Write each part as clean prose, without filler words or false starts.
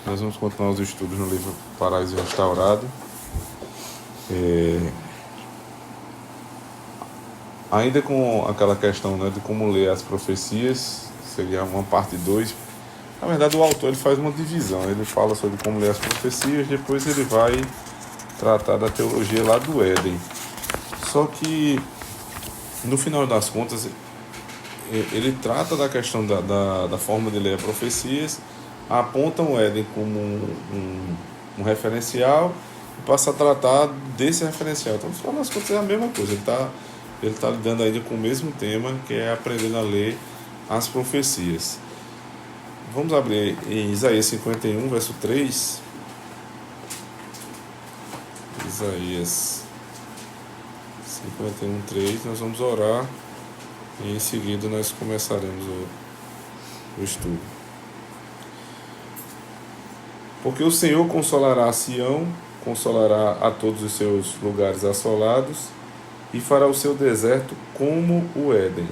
Nós vamos continuar os estudos no livro Paraíso Restaurado. Ainda com aquela questão, né, de como ler as profecias, seria uma parte 2. Na verdade, o autor ele faz uma divisão. Ele fala sobre como ler as profecias, depois ele vai tratar da teologia lá do Éden. Só que, no final das contas, ele trata da questão da forma de ler as profecias, aponta o Éden como um referencial e passa a tratar desse referencial. Então, no final das contas, é a mesma coisa. Ele tá lidando ainda com o mesmo tema, que é aprendendo a ler as profecias. Vamos abrir em Isaías 51, verso 3. Isaías 51, 3. Nós vamos orar e em seguida nós começaremos o estudo. Porque o Senhor consolará a Sião, consolará a todos os seus lugares assolados, e fará o seu deserto como o Éden,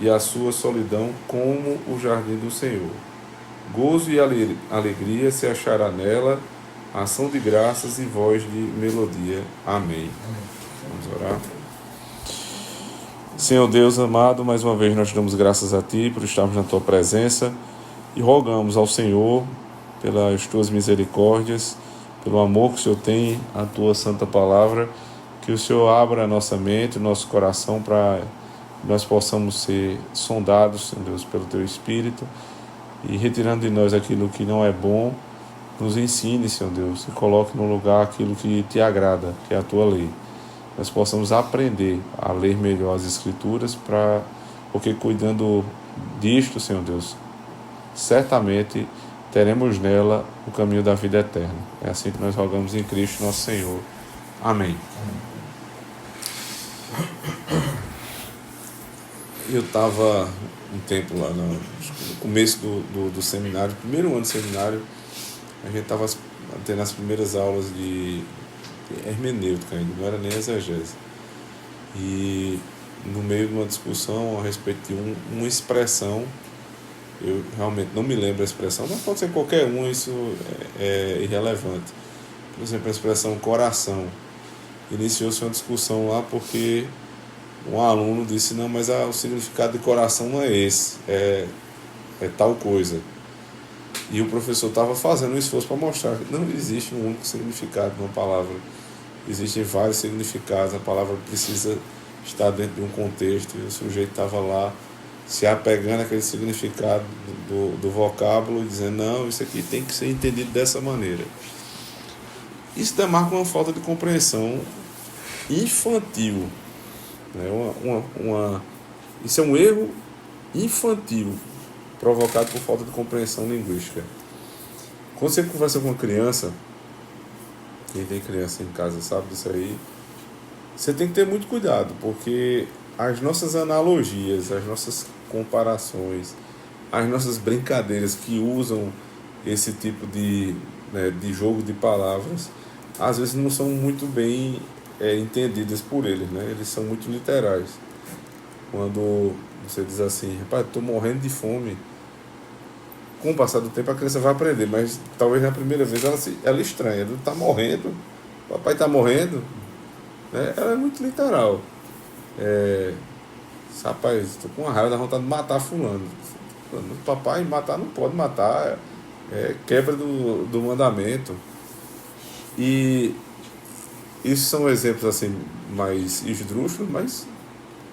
e a sua solidão como o jardim do Senhor. Gozo e alegria se achará nela, ação de graças e voz de melodia. Amém. Vamos orar. Senhor Deus amado, mais uma vez nós damos graças a Ti por estarmos na Tua presença e rogamos ao Senhor pelas Tuas misericórdias, pelo amor que o Senhor tem à Tua santa palavra, que o Senhor abra a nossa mente, o nosso coração para que nós possamos ser sondados, Senhor Deus, pelo Teu Espírito e retirando de nós aquilo que não é bom, nos ensine, Senhor Deus, e coloque no lugar aquilo que Te agrada, que é a Tua lei. Nós possamos aprender a ler melhor as Escrituras, porque cuidando disto, Senhor Deus, certamente teremos nela o caminho da vida eterna. É assim que nós rogamos em Cristo nosso Senhor. Amém. Eu estava um tempo lá no começo do seminário, primeiro ano de seminário, a gente estava tendo as primeiras aulas de hermenêutica ainda, não era nem exegese. E no meio de uma discussão a respeito de uma expressão, eu realmente não me lembro a expressão, mas pode ser qualquer uma, isso é irrelevante. Por exemplo, a expressão coração. Iniciou-se uma discussão lá porque um aluno disse, não, mas o significado de coração não é esse, é tal coisa. E o professor estava fazendo um esforço para mostrar que não existe um único significado de uma palavra. Existem vários significados, a palavra precisa estar dentro de um contexto, e o sujeito estava lá se apegando àquele significado do vocábulo e dizendo, não, isso aqui tem que ser entendido dessa maneira. Isso demarca uma falta de compreensão infantil. Isso é um erro infantil provocado por falta de compreensão linguística. Quando você conversa com uma criança, quem tem criança em casa sabe disso aí, você tem que ter muito cuidado, porque as nossas analogias, as nossas comparações, as nossas brincadeiras que usam esse tipo de jogo de palavras, às vezes não são muito bem entendidas por eles, né? Eles são muito literais. Quando você diz assim, rapaz, estou morrendo de fome, com o passar do tempo a criança vai aprender, mas talvez na primeira vez ela estranha, está morrendo, papai está morrendo, né? Ela é muito literal. Rapaz, estou com uma raiva, dá vontade de matar fulano. Papai, matar não pode matar, quebra do mandamento. E isso são exemplos assim mais esdrúxulos, mas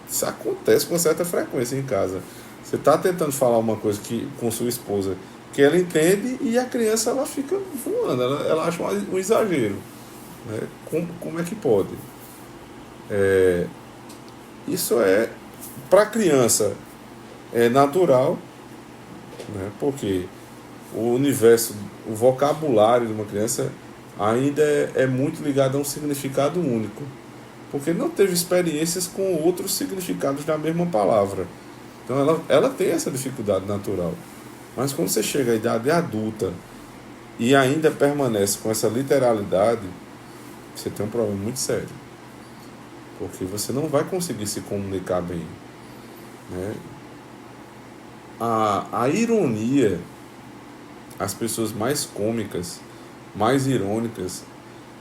isso acontece com certa frequência em casa. Você está tentando falar uma coisa com sua esposa que ela entende e a criança ela fica voando, ela acha um exagero, né? Como é que pode? Isso para a criança é natural, né? Porque o universo, o vocabulário de uma criança ainda é muito ligado a um significado único, porque não teve experiências com outros significados da mesma palavra. Então ela tem essa dificuldade natural. Mas quando você chega à idade adulta e ainda permanece com essa literalidade, você tem um problema muito sério. Porque você não vai conseguir se comunicar bem, né? A ironia as pessoas mais cômicas, mais irônicas,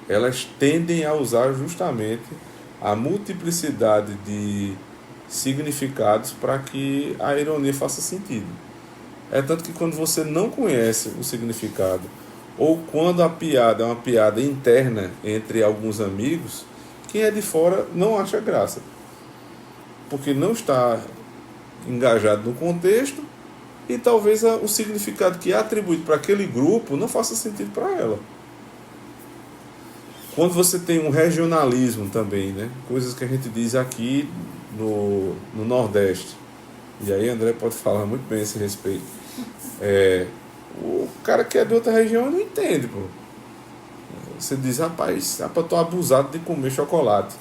elas tendem a usar justamente a multiplicidade de significados para que a ironia faça sentido. É tanto que quando você não conhece o significado, ou quando a piada é uma piada interna entre alguns amigos, quem é de fora não acha graça, porque não está engajado no contexto e talvez o significado que é atribuído para aquele grupo não faça sentido para ela. Quando você tem um regionalismo também, né? Coisas que a gente diz aqui no Nordeste, e aí André pode falar muito bem a esse respeito. O cara que é de outra região não entende, pô. Você diz, rapaz, eu tô abusado de comer chocolate.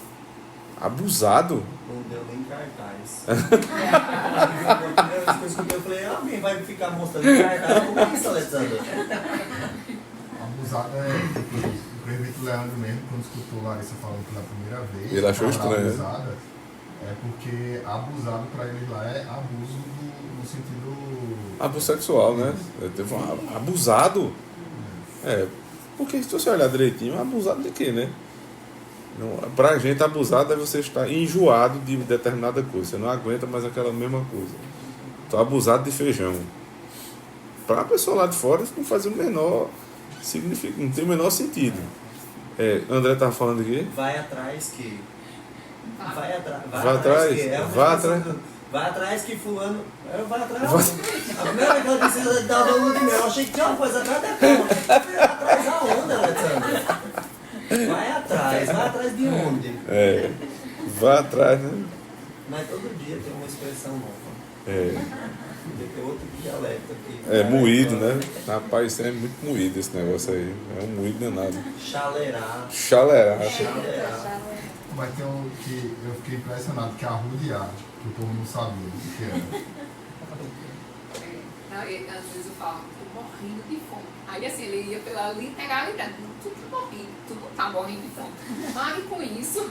Abusado? Não deu nem cartaz. A primeira coisa que eu falei, alguém vai ficar mostrando cartaz. Como é isso, Alessandro? Abusado o prefeito Leandro mesmo, quando escutou Larissa falando pela primeira vez. Ele achou estranho. Abusada, porque abusado para eles lá é abuso no sentido. Abuso sexual, né? Teve abusado? Porque se você olhar direitinho, abusado de quê, né? Pra gente, abusado é você estar enjoado de determinada coisa. Você não aguenta mais aquela mesma coisa. Então, abusado de feijão. Para a pessoa lá de fora, isso não faz o menor significado, não tem o menor sentido. André estava falando aqui? Vai atrás que. Vai atrás. Vai atrás. Vai atrás. Vai atrás que fulano. Vai atrás. A primeira vez que ela disse que dava lua de mel, eu achei que tinha uma coisa atrás da cama. Atrás aonde, Alessandro? Vai atrás de onde? Vai atrás, né? Mas todo dia tem uma expressão nova. Tem outro dialeto aqui. Moído, né? Rapaz, isso é muito moído esse negócio aí. É um moído danado. Chalerar. Mas tem um que eu fiquei impressionado, que é arrodear, que o povo não sabia o que era. Às vezes eu falo, tô morrendo de fome. Aí assim, ele ia pela literalidade, tudo morrendo, tu não tá morrendo de fome. Pare com isso.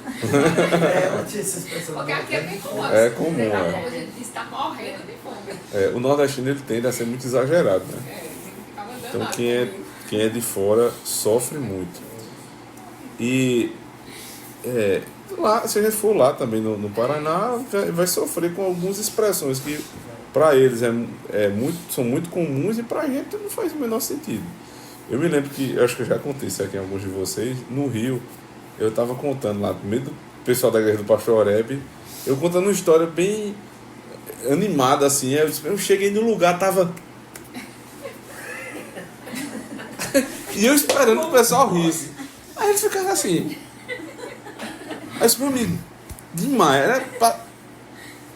Ela tinha essa expressão. Porque aqui é bem comum. É comum, A gente diz que tá morrendo de fome. O nordestino ele tende a ser muito exagerado, né? Então quem é de fora sofre muito. E lá, se a gente for lá também no Paraná, vai sofrer com algumas expressões que para eles são muito comuns e para a gente não faz o menor sentido. Eu me lembro que, acho que eu já contei isso aqui em alguns de vocês, no Rio, eu estava contando lá, no meio do pessoal da igreja do Pastor Oreb, eu contando uma história bem animada assim, eu cheguei no lugar, tava... e eu esperando que o pessoal risse. Aí eles ficaram assim. Aí eu disse, meu amigo, demais, era pra...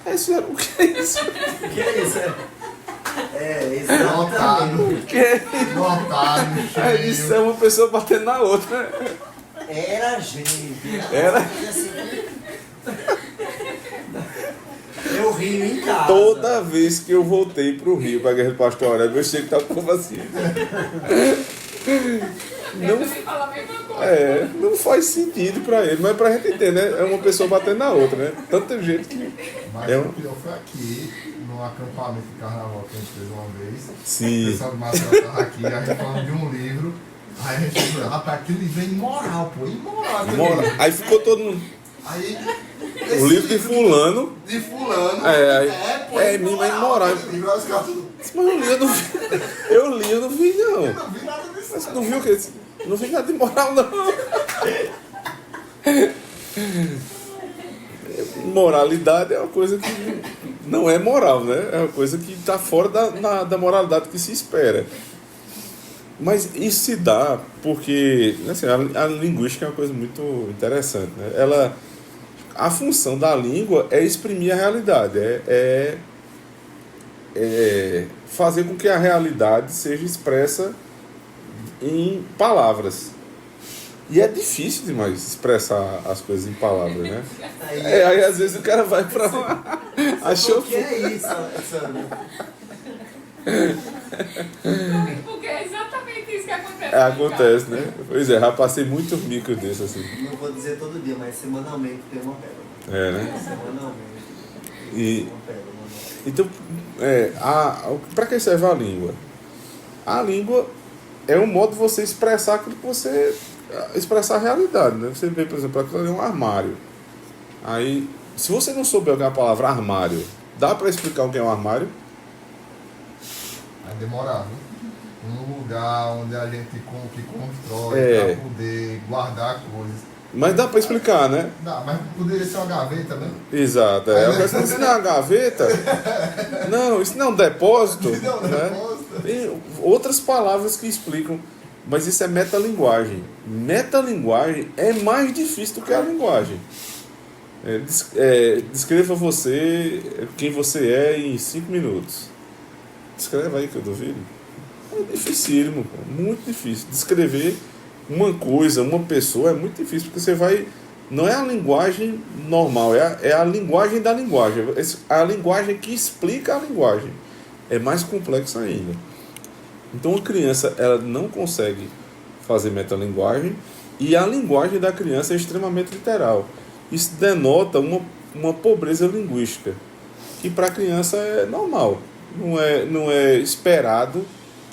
Aí eles fizeram, o que é isso? O que é isso? Notado. O que é Notado. Aí isso é uma pessoa batendo na outra. Era gente. Era. Eu rio em casa. Toda vez que eu voltei pro Rio, pra Guerra do Pastor Aurélio, eu chego que tá o povo assim. Eu também falo a mesma coisa. Não faz sentido pra ele, mas pra gente entender, né? É uma pessoa batendo na outra, né? Tanta gente que... Mas o pior foi aqui, no acampamento de carnaval que a gente fez uma vez. Sim. O pessoal do Marcelo tava aqui, a gente falando de um livro. Aí a gente falou, rapaz, aquele livro é imoral, pô, imoral. Aí ficou todo mundo... Aí, O livro de fulano... De fulano. Pô, é imoral. Livro, os caras tudo... Mas eu li, eu não vi, não. Eu não vi nada disso. Mas não viu o que? Não vi nada de moral, não. Moralidade é uma coisa que não é moral, né? É uma coisa que está fora da moralidade que se espera. Mas isso se dá porque assim, a linguística é uma coisa muito interessante, né? A função da língua é exprimir a realidade, é fazer com que a realidade seja expressa em palavras. E é difícil demais expressar as coisas em palavras, né? Aí às vezes o cara vai pra lá. Achou que é isso, Alessandro? Porque é exatamente isso que acontece. Acontece, né? Pois é, já passei muitos micos desses assim. Não vou dizer todo dia, mas semanalmente tem uma pérola. Né? Semanalmente. E, uma pérola. então, para que serve a língua? A língua é um modo de você expressar aquilo que você... expressar a realidade, né? Você vê, por exemplo, aquilo ali é um armário. Aí, se você não souber o que é a palavra armário, dá para explicar o que é um armário? Vai demorar, viu? Um lugar onde a gente que constrói para poder guardar coisas. Mas dá para explicar, né? Dá, mas poderia ser uma gaveta, né? Exato. Isso não é uma gaveta? Não, isso não é um depósito. Isso não é um né? depósito. Tem outras palavras que explicam, mas isso é metalinguagem. Metalinguagem é mais difícil do que a linguagem. Descreva você, quem você é em 5 minutos. Descreva aí que eu duvido. É dificílimo, muito difícil. Descrever uma coisa, uma pessoa é muito difícil, porque você vai... Não é a linguagem normal, é a linguagem da linguagem. A linguagem que explica a linguagem. É mais complexa ainda. Então a criança ela não consegue fazer metalinguagem e a linguagem da criança é extremamente literal. Isso denota uma pobreza linguística, que para a criança é normal. Não é esperado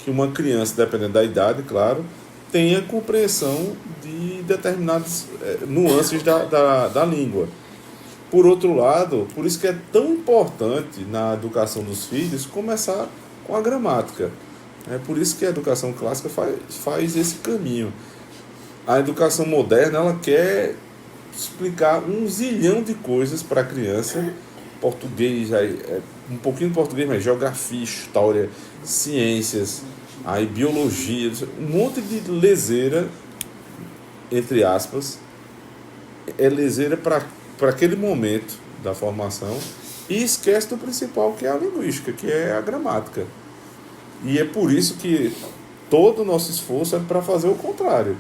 que uma criança, dependendo da idade, claro, tenha compreensão de determinadas nuances da língua. Por outro lado, por isso que é tão importante na educação dos filhos começar com a gramática. É por isso que a educação clássica faz esse caminho. A educação moderna ela quer explicar um zilhão de coisas para a criança. Português, um pouquinho de português, mas geografia, história, ciências, aí biologia, um monte de leseira, entre aspas, é leseira para aquele momento da formação e esquece do principal, que é a linguística, que é a gramática. E é por isso que todo o nosso esforço é para fazer o contrário.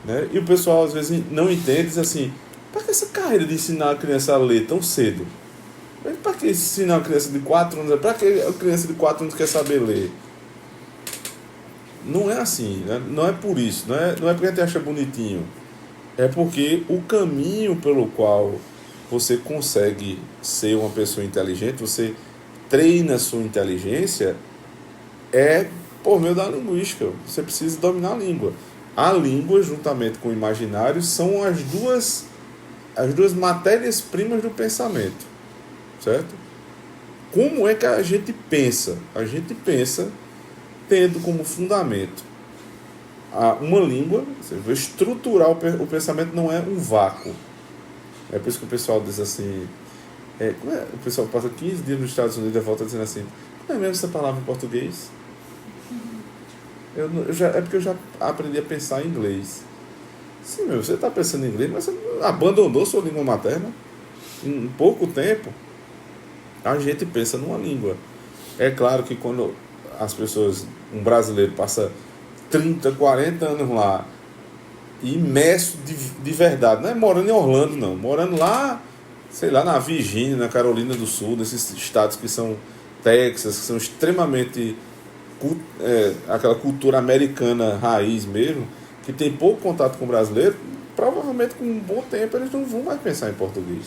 Né? E o pessoal às vezes não entende, diz assim, para que essa carreira de ensinar a criança a ler tão cedo? Para que ensinar uma criança de 4 anos? Para que a criança de 4 anos quer saber ler? Não é assim, né? Não é por isso, não é porque a gente acha bonitinho. É porque o caminho pelo qual você consegue ser uma pessoa inteligente, você treina a sua inteligência, é por meio da linguística. Você precisa dominar a língua. A língua, juntamente com o imaginário, são as duas matérias-primas do pensamento. Certo? Como é que a gente pensa? A gente pensa tendo como fundamento uma língua. Você vai estruturar o pensamento, não é um vácuo. É por isso que o pessoal diz assim, o pessoal passa 15 dias nos Estados Unidos e volta dizendo assim, como é mesmo essa palavra em português? É porque eu já aprendi a pensar em inglês. Sim, você está pensando em inglês, mas você abandonou sua língua materna em pouco tempo. A gente pensa numa língua. É claro que quando as pessoas, um brasileiro passa 30, 40 anos lá, imerso de verdade, não é morando em Orlando não, morando lá, sei lá, na Virgínia, na Carolina do Sul, nesses estados que são Texas, que são extremamente aquela cultura americana raiz mesmo, que tem pouco contato com o brasileiro, provavelmente com um bom tempo eles não vão mais pensar em português.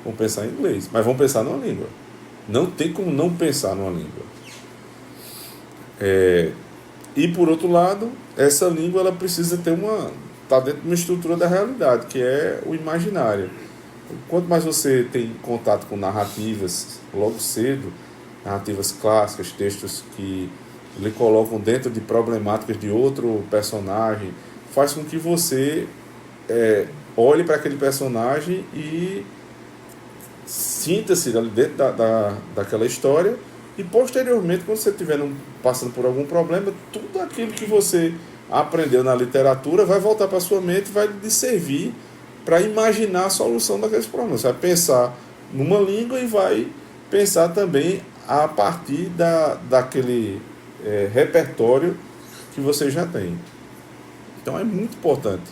Vão pensar em inglês, mas vão pensar numa língua. Não tem como não pensar numa língua. E por outro lado, essa língua ela precisa ter tá dentro de uma estrutura da realidade, que é o imaginário. Quanto mais você tem contato com narrativas logo cedo, narrativas clássicas, textos que lhe colocam dentro de problemáticas de outro personagem, faz com que você olhe para aquele personagem e sinta-se ali dentro daquela história, e posteriormente, quando você estiver passando por algum problema, tudo aquilo que você aprendeu na literatura vai voltar para a sua mente e vai lhe servir para imaginar a solução daqueles problemas. Você vai pensar numa língua e vai pensar também a partir daquele repertório que você já tem. Então é muito importante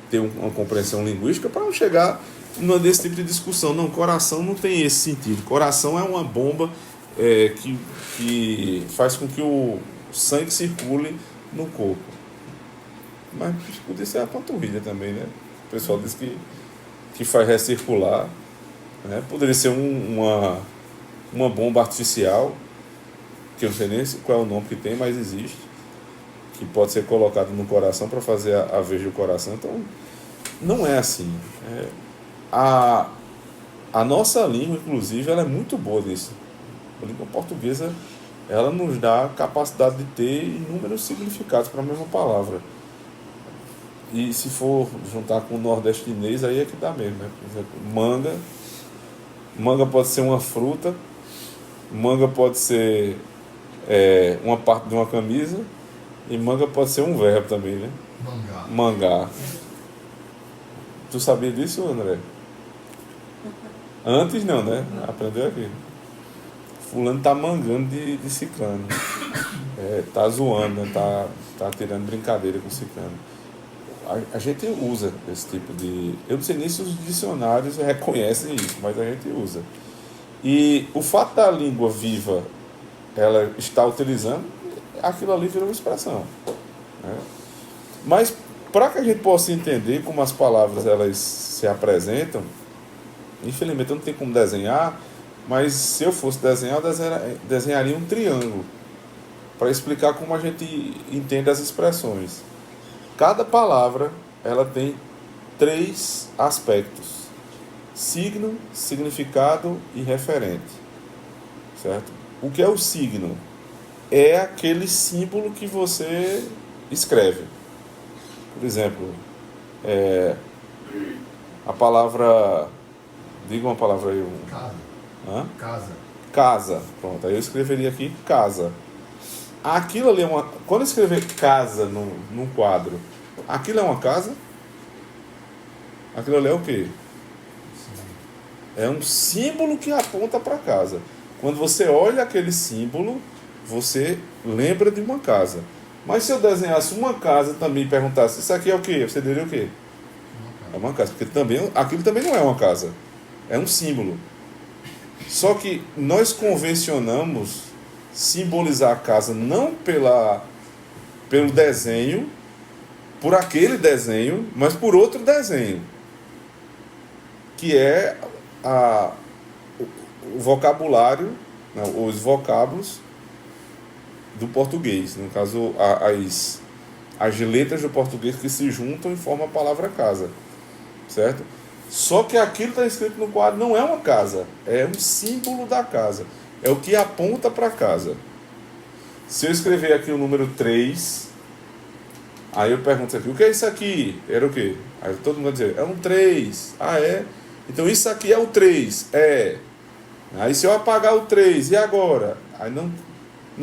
ter uma compreensão linguística para não chegar nesse tipo de discussão. Não, coração não tem esse sentido. Coração é uma bomba que faz com que o sangue circule no corpo. Mas podia ser a panturrilha também, né? O pessoal diz que faz recircular. Né? Poderia ser uma bomba artificial. que eu não sei nem qual é o nome que tem, mas existe, que pode ser colocado no coração para fazer a vez do coração. Então, não é assim. A nossa língua, inclusive, ela é muito boa nisso. A língua portuguesa, ela nos dá a capacidade de ter inúmeros significados para a mesma palavra. E se for juntar com o nordestinês, aí é que dá mesmo, né? Por exemplo, manga pode ser uma fruta, manga pode ser uma parte de uma camisa, e manga pode ser um verbo também, né? Mangá. Tu sabia disso, André? Antes não, né? Aprendeu aqui. Fulano tá mangando de ciclano. Tá zoando, né? Tá tirando brincadeira com ciclano. A gente usa esse tipo de... Eu não sei nem se os dicionários reconhecem isso, mas a gente usa. E o fato da língua viva ela está utilizando, aquilo ali virou uma expressão, né? Mas para que a gente possa entender como as palavras elas se apresentam, infelizmente eu não tenho como desenhar, mas se eu fosse desenhar, eu desenharia um triângulo para explicar como a gente entende as expressões. Cada palavra ela tem 3 aspectos: signo, significado e referente, certo? O que é o signo? É aquele símbolo que você escreve. Por exemplo, a palavra... Diga uma palavra aí. Casa. Hã? Casa. Casa. Pronto, aí eu escreveria aqui casa. Aquilo ali é uma... Quando eu escrever casa num quadro, aquilo é uma casa? Aquilo ali é o quê? É um símbolo que aponta para casa. Quando você olha aquele símbolo, você lembra de uma casa. Mas se eu desenhasse uma casa também e perguntasse, isso aqui é o quê? Você diria o quê? É uma casa. Porque aquilo também não é uma casa. É um símbolo. Só que nós convencionamos simbolizar a casa não pelo desenho, por aquele desenho, mas por outro desenho, que é o vocabulário, não, os vocábulos do português. No caso, as letras do português que se juntam e formam a palavra casa, certo? Só que aquilo que está escrito no quadro não é uma casa, é um símbolo da casa, é o que aponta para a casa. Se eu escrever aqui o número 3, aí eu pergunto aqui, o que é isso aqui? Era o quê? Aí todo mundo vai dizer, é um 3. Ah, é? Então isso aqui é o 3. É. Aí se eu apagar o 3, e agora? Aí não,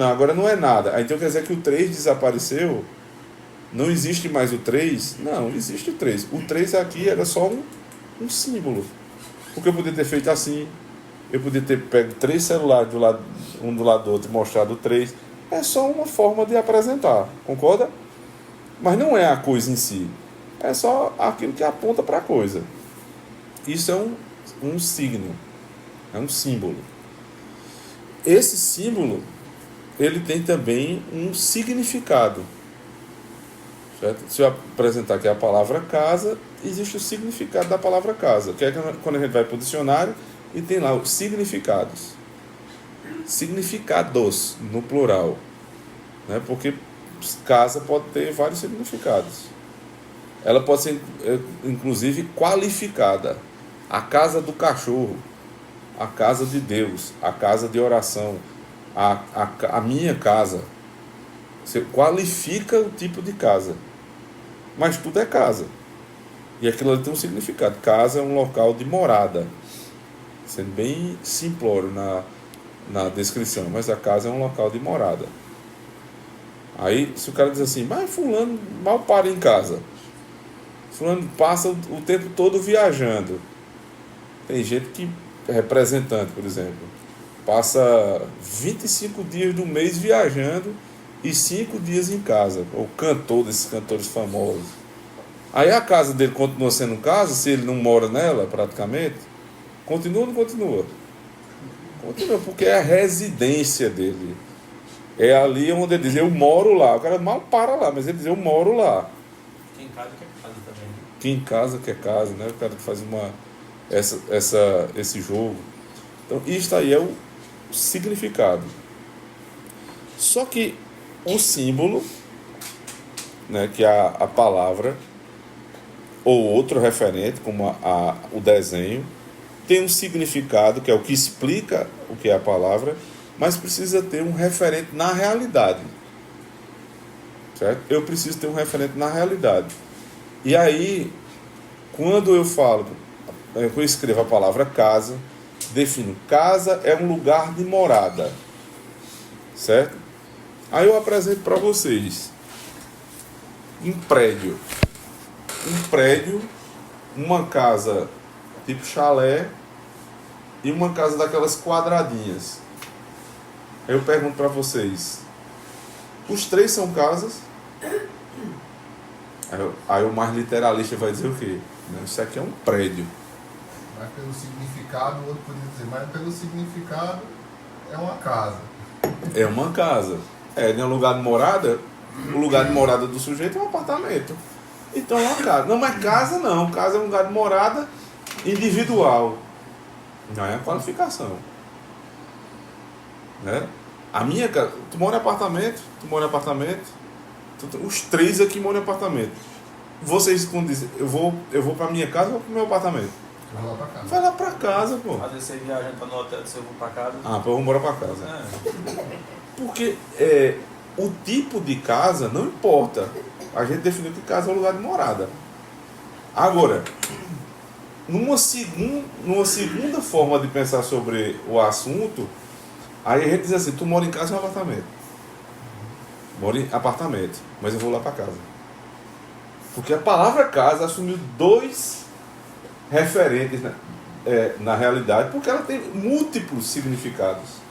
agora não é nada. Aí então quer dizer que o 3 desapareceu? Não existe mais o 3? Não, existe o 3. O 3 aqui era só um símbolo. Porque eu podia ter feito assim, eu podia ter pego 3 celulares um do lado do outro e mostrado o 3. É só uma forma de apresentar, concorda? Mas não é a coisa em si. É só aquilo que aponta para a coisa. Isso é um signo. É um símbolo. Esse símbolo, ele tem também um significado. Certo? Se eu apresentar aqui a palavra casa, existe o significado da palavra casa, que é quando a gente vai para o dicionário e tem lá os significados. Significados, no plural. Né? Porque casa pode ter vários significados. Ela pode ser, inclusive, qualificada. A casa do cachorro, a casa de Deus, a casa de oração, a minha casa. Você qualifica o tipo de casa. Mas tudo é casa. E aquilo ali tem um significado. Casa é um local de morada. Sendo bem simplório na descrição. Mas a casa é um local de morada. Aí, se o cara diz assim, mas fulano mal para em casa. Fulano passa o tempo todo viajando. Tem gente que, representante, por exemplo, passa 25 dias do mês viajando e 5 dias em casa. O cantor desses cantores famosos. Aí a casa dele continua sendo casa, se ele não mora nela praticamente. Continua ou não continua? Continua, porque é a residência dele. É ali onde ele diz, eu moro lá. O cara mal para lá, mas ele diz, eu moro lá. Quem casa quer casa também. Quem casa quer casa, né? O cara que faz esse jogo. Então, isto aí é o significado. Só que o símbolo, né, que é a palavra, ou outro referente, como o desenho, tem um significado, que é o que explica o que é a palavra, mas precisa ter um referente na realidade. Certo? Eu preciso ter um referente na realidade. E aí, quando eu escrevo a palavra casa, defino casa é um lugar de morada. Certo? Aí eu apresento para vocês um prédio. Uma casa tipo chalé e uma casa daquelas quadradinhas. Aí eu pergunto para vocês, os três são casas? Aí o mais literalista vai dizer o quê? Isso aqui é um prédio. Mas pelo significado, o outro poderia dizer, mas pelo significado é uma casa. É uma casa. Não é um lugar de morada? O lugar de morada do sujeito é um apartamento. Então é uma casa. Não, mas casa não. Casa é um lugar de morada individual. Não é a qualificação. Né? A minha casa... Tu mora em apartamento? Os três aqui moram em apartamento. Vocês, quando dizem, eu vou pra minha casa ou vou pro meu apartamento? Eu vou lá pra casa. Vai lá pra casa, pô. Às vezes você viaja no hotel, você vai pra casa. Pô, eu vou morar pra casa. Porque o tipo de casa não importa. A gente definiu que casa é um lugar de morada. Agora, numa segunda forma de pensar sobre o assunto, aí a gente diz assim, tu mora em casa ou em apartamento? Moro em apartamento, mas eu vou lá para casa. Porque a palavra casa assumiu dois referentes na realidade, porque ela tem múltiplos significados.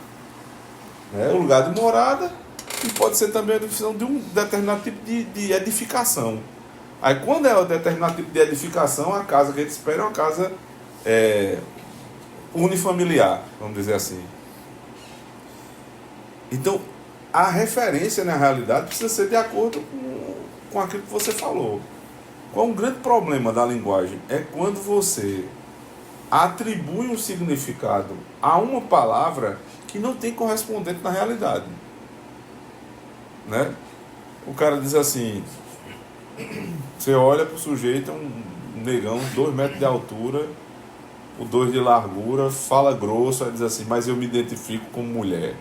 O lugar de morada, e pode ser também a definição de um determinado tipo de edificação. Aí quando é um determinado tipo de edificação, a casa que a gente espera é uma casa unifamiliar, vamos dizer assim. Então, a referência na realidade precisa ser de acordo com aquilo que você falou. Qual é um grande problema da linguagem? É quando você atribui um significado a uma palavra que não tem correspondente na realidade. Né? O cara diz assim, você olha para o sujeito, é um negão, 2 metros de altura, o 2 de largura, fala grosso, aí diz assim, mas eu me identifico como mulher.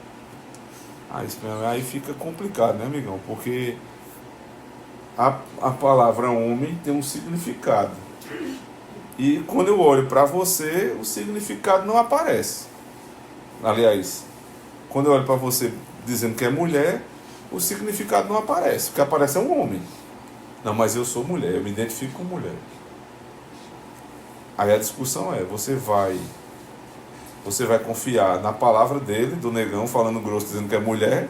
Aí fica complicado, né, amigão? Porque a palavra homem tem um significado. E quando eu olho para você, o significado não aparece. Aliás, quando eu olho para você dizendo que é mulher, o significado não aparece. O que aparece é um homem. Não, mas eu sou mulher, eu me identifico como mulher. Aí a discussão é, você vai confiar na palavra dele, do negão falando grosso, dizendo que é mulher,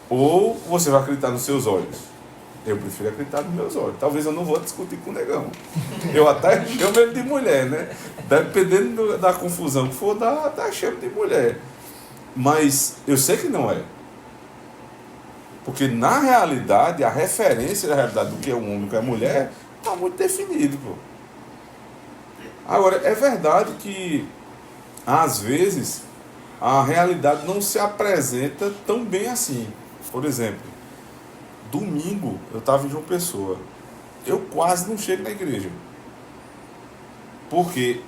ou você vai acreditar nos seus olhos? Eu prefiro acreditar nos meus olhos. Talvez eu não vou discutir com o negão. Eu até chamo ele de mulher, né? Dependendo da confusão que for, até chamo de mulher. Mas eu sei que não é. Porque na realidade, a referência da realidade do que é um homem e o que é mulher está muito definido, pô. Agora, é verdade que às vezes a realidade não se apresenta tão bem assim. Por exemplo, domingo eu estava em João Pessoa. Eu quase não chego na igreja. Porque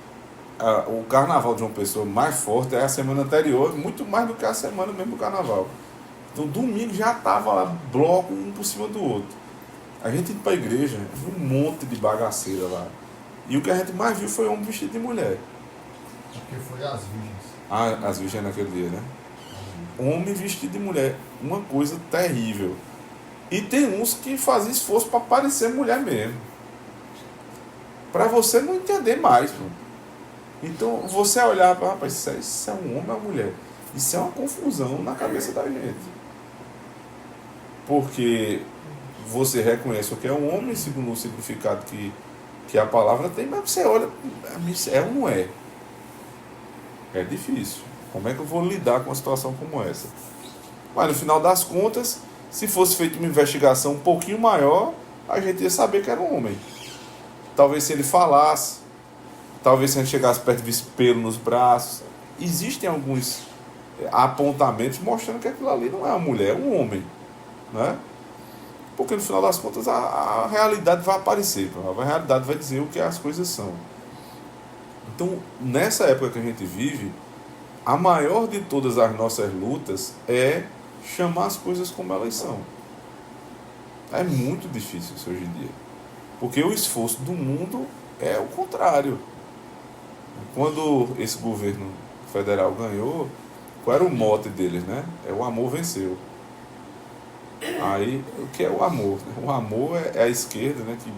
o carnaval de João Pessoa mais forte é a semana anterior, muito mais do que a semana mesmo do carnaval. Então domingo já estava lá, bloco um por cima do outro. A gente indo para a igreja, viu um monte de bagaceira lá. E o que a gente mais viu foi homem vestido de mulher. Porque foi as virgens. As virgens naquele dia, né? Homem vestido de mulher. Uma coisa terrível. E tem uns que fazem esforço para parecer mulher mesmo. Para você não entender mais. Pô. Então você olhar para, rapaz, isso é um homem ou uma mulher? Isso é uma confusão na cabeça da gente. Porque você reconhece o que é um homem, segundo o significado que a palavra tem, mas você olha, é ou não é? É difícil. Como é que eu vou lidar com uma situação como essa? Mas no final das contas, se fosse feita uma investigação um pouquinho maior, a gente ia saber que era um homem. Talvez se ele falasse, talvez se a gente chegasse perto e visse pelo nos braços. Existem alguns apontamentos mostrando que aquilo ali não é uma mulher, é um homem, né? Porque no final das contas a realidade vai aparecer, a realidade vai dizer o que as coisas são. Então, nessa época que a gente vive, a maior de todas as nossas lutas é chamar as coisas como elas são. É muito difícil isso hoje em dia. Porque o esforço do mundo é o contrário. Quando esse governo federal ganhou, qual era o mote deles, né? É o amor venceu. Aí, o que é o amor? O amor é a esquerda, né, que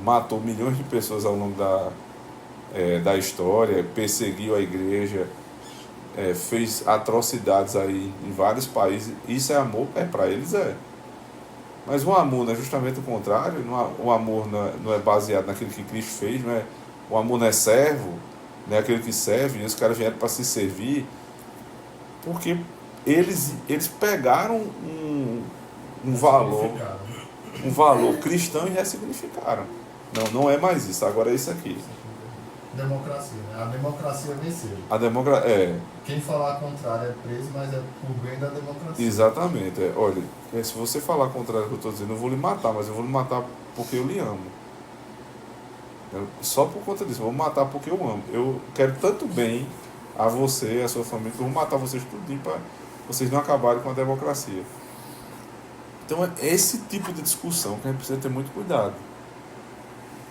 matou milhões de pessoas ao longo da história, perseguiu a igreja, fez atrocidades aí em vários países. Isso é amor? Para eles é. Mas o amor não é justamente o contrário. O amor não é baseado naquilo que Cristo fez, não é? O amor não é servo, não é aquele que serve, e os caras vieram para se servir, porque eles pegaram um valor cristão e ressignificaram. Não é mais isso, agora é isso aqui. Democracia, né? A democracia venceu. Quem falar contrário é preso, mas é por bem da democracia. Exatamente. Olha, se você falar contrário do que eu estou dizendo, eu vou lhe matar, mas eu vou lhe matar porque eu lhe amo. Só por conta disso, eu vou matar porque eu amo. Eu quero tanto bem a você e a sua família que eu vou matar vocês tudinho para vocês não acabarem com a democracia. Então é esse tipo de discussão que a gente precisa ter muito cuidado.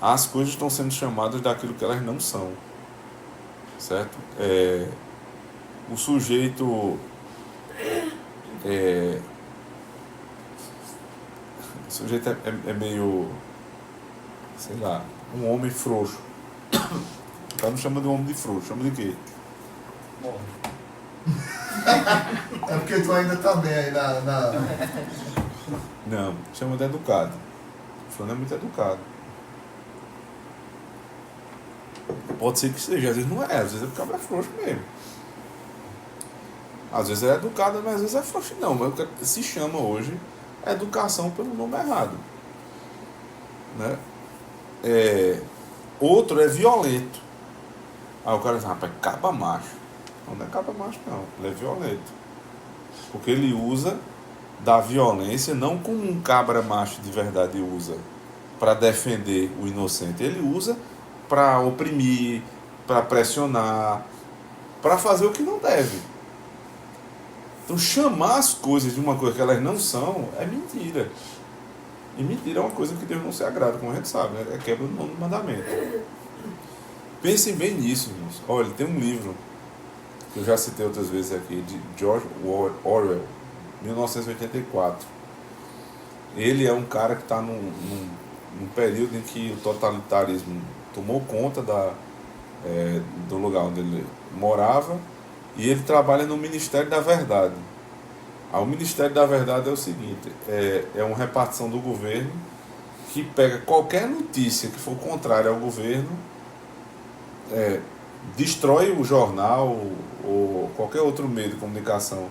As coisas estão sendo chamadas daquilo que elas não são. Certo? O sujeito o sujeito é meio, sei lá, um homem frouxo. O cara não chama de um homem de frouxo, chama de quê? Bom. É porque tu ainda tá bem aí na... Não, chama de educado. O fulano é muito educado. Pode ser que seja, às vezes não é, às vezes é porque o cara é frouxo mesmo. Às vezes é educado, mas às vezes é frouxo. Não, mas o que se chama hoje é educação pelo nome errado. Né? Outro é violento. Aí o cara diz, rapaz, caba macho. Não é caba macho não, ele é violento. Porque ele usa da violência não como um cabra macho de verdade usa para defender o inocente. Ele usa para oprimir, para pressionar, para fazer o que não deve. Então chamar as coisas de uma coisa que elas não são é mentira. E mentira é uma coisa que Deus não se agrada, como a gente sabe, né? É quebra do nono mandamento. Pensem bem nisso, irmãos. Olha, tem um livro que eu já citei outras vezes aqui, de George Orwell, 1984. Ele é um cara que está num período em que o totalitarismo tomou conta do lugar onde ele morava, e ele trabalha no Ministério da Verdade. O Ministério da Verdade é o seguinte, é uma repartição do governo que pega qualquer notícia que for contrária ao governo, destrói o jornal ou qualquer outro meio de comunicação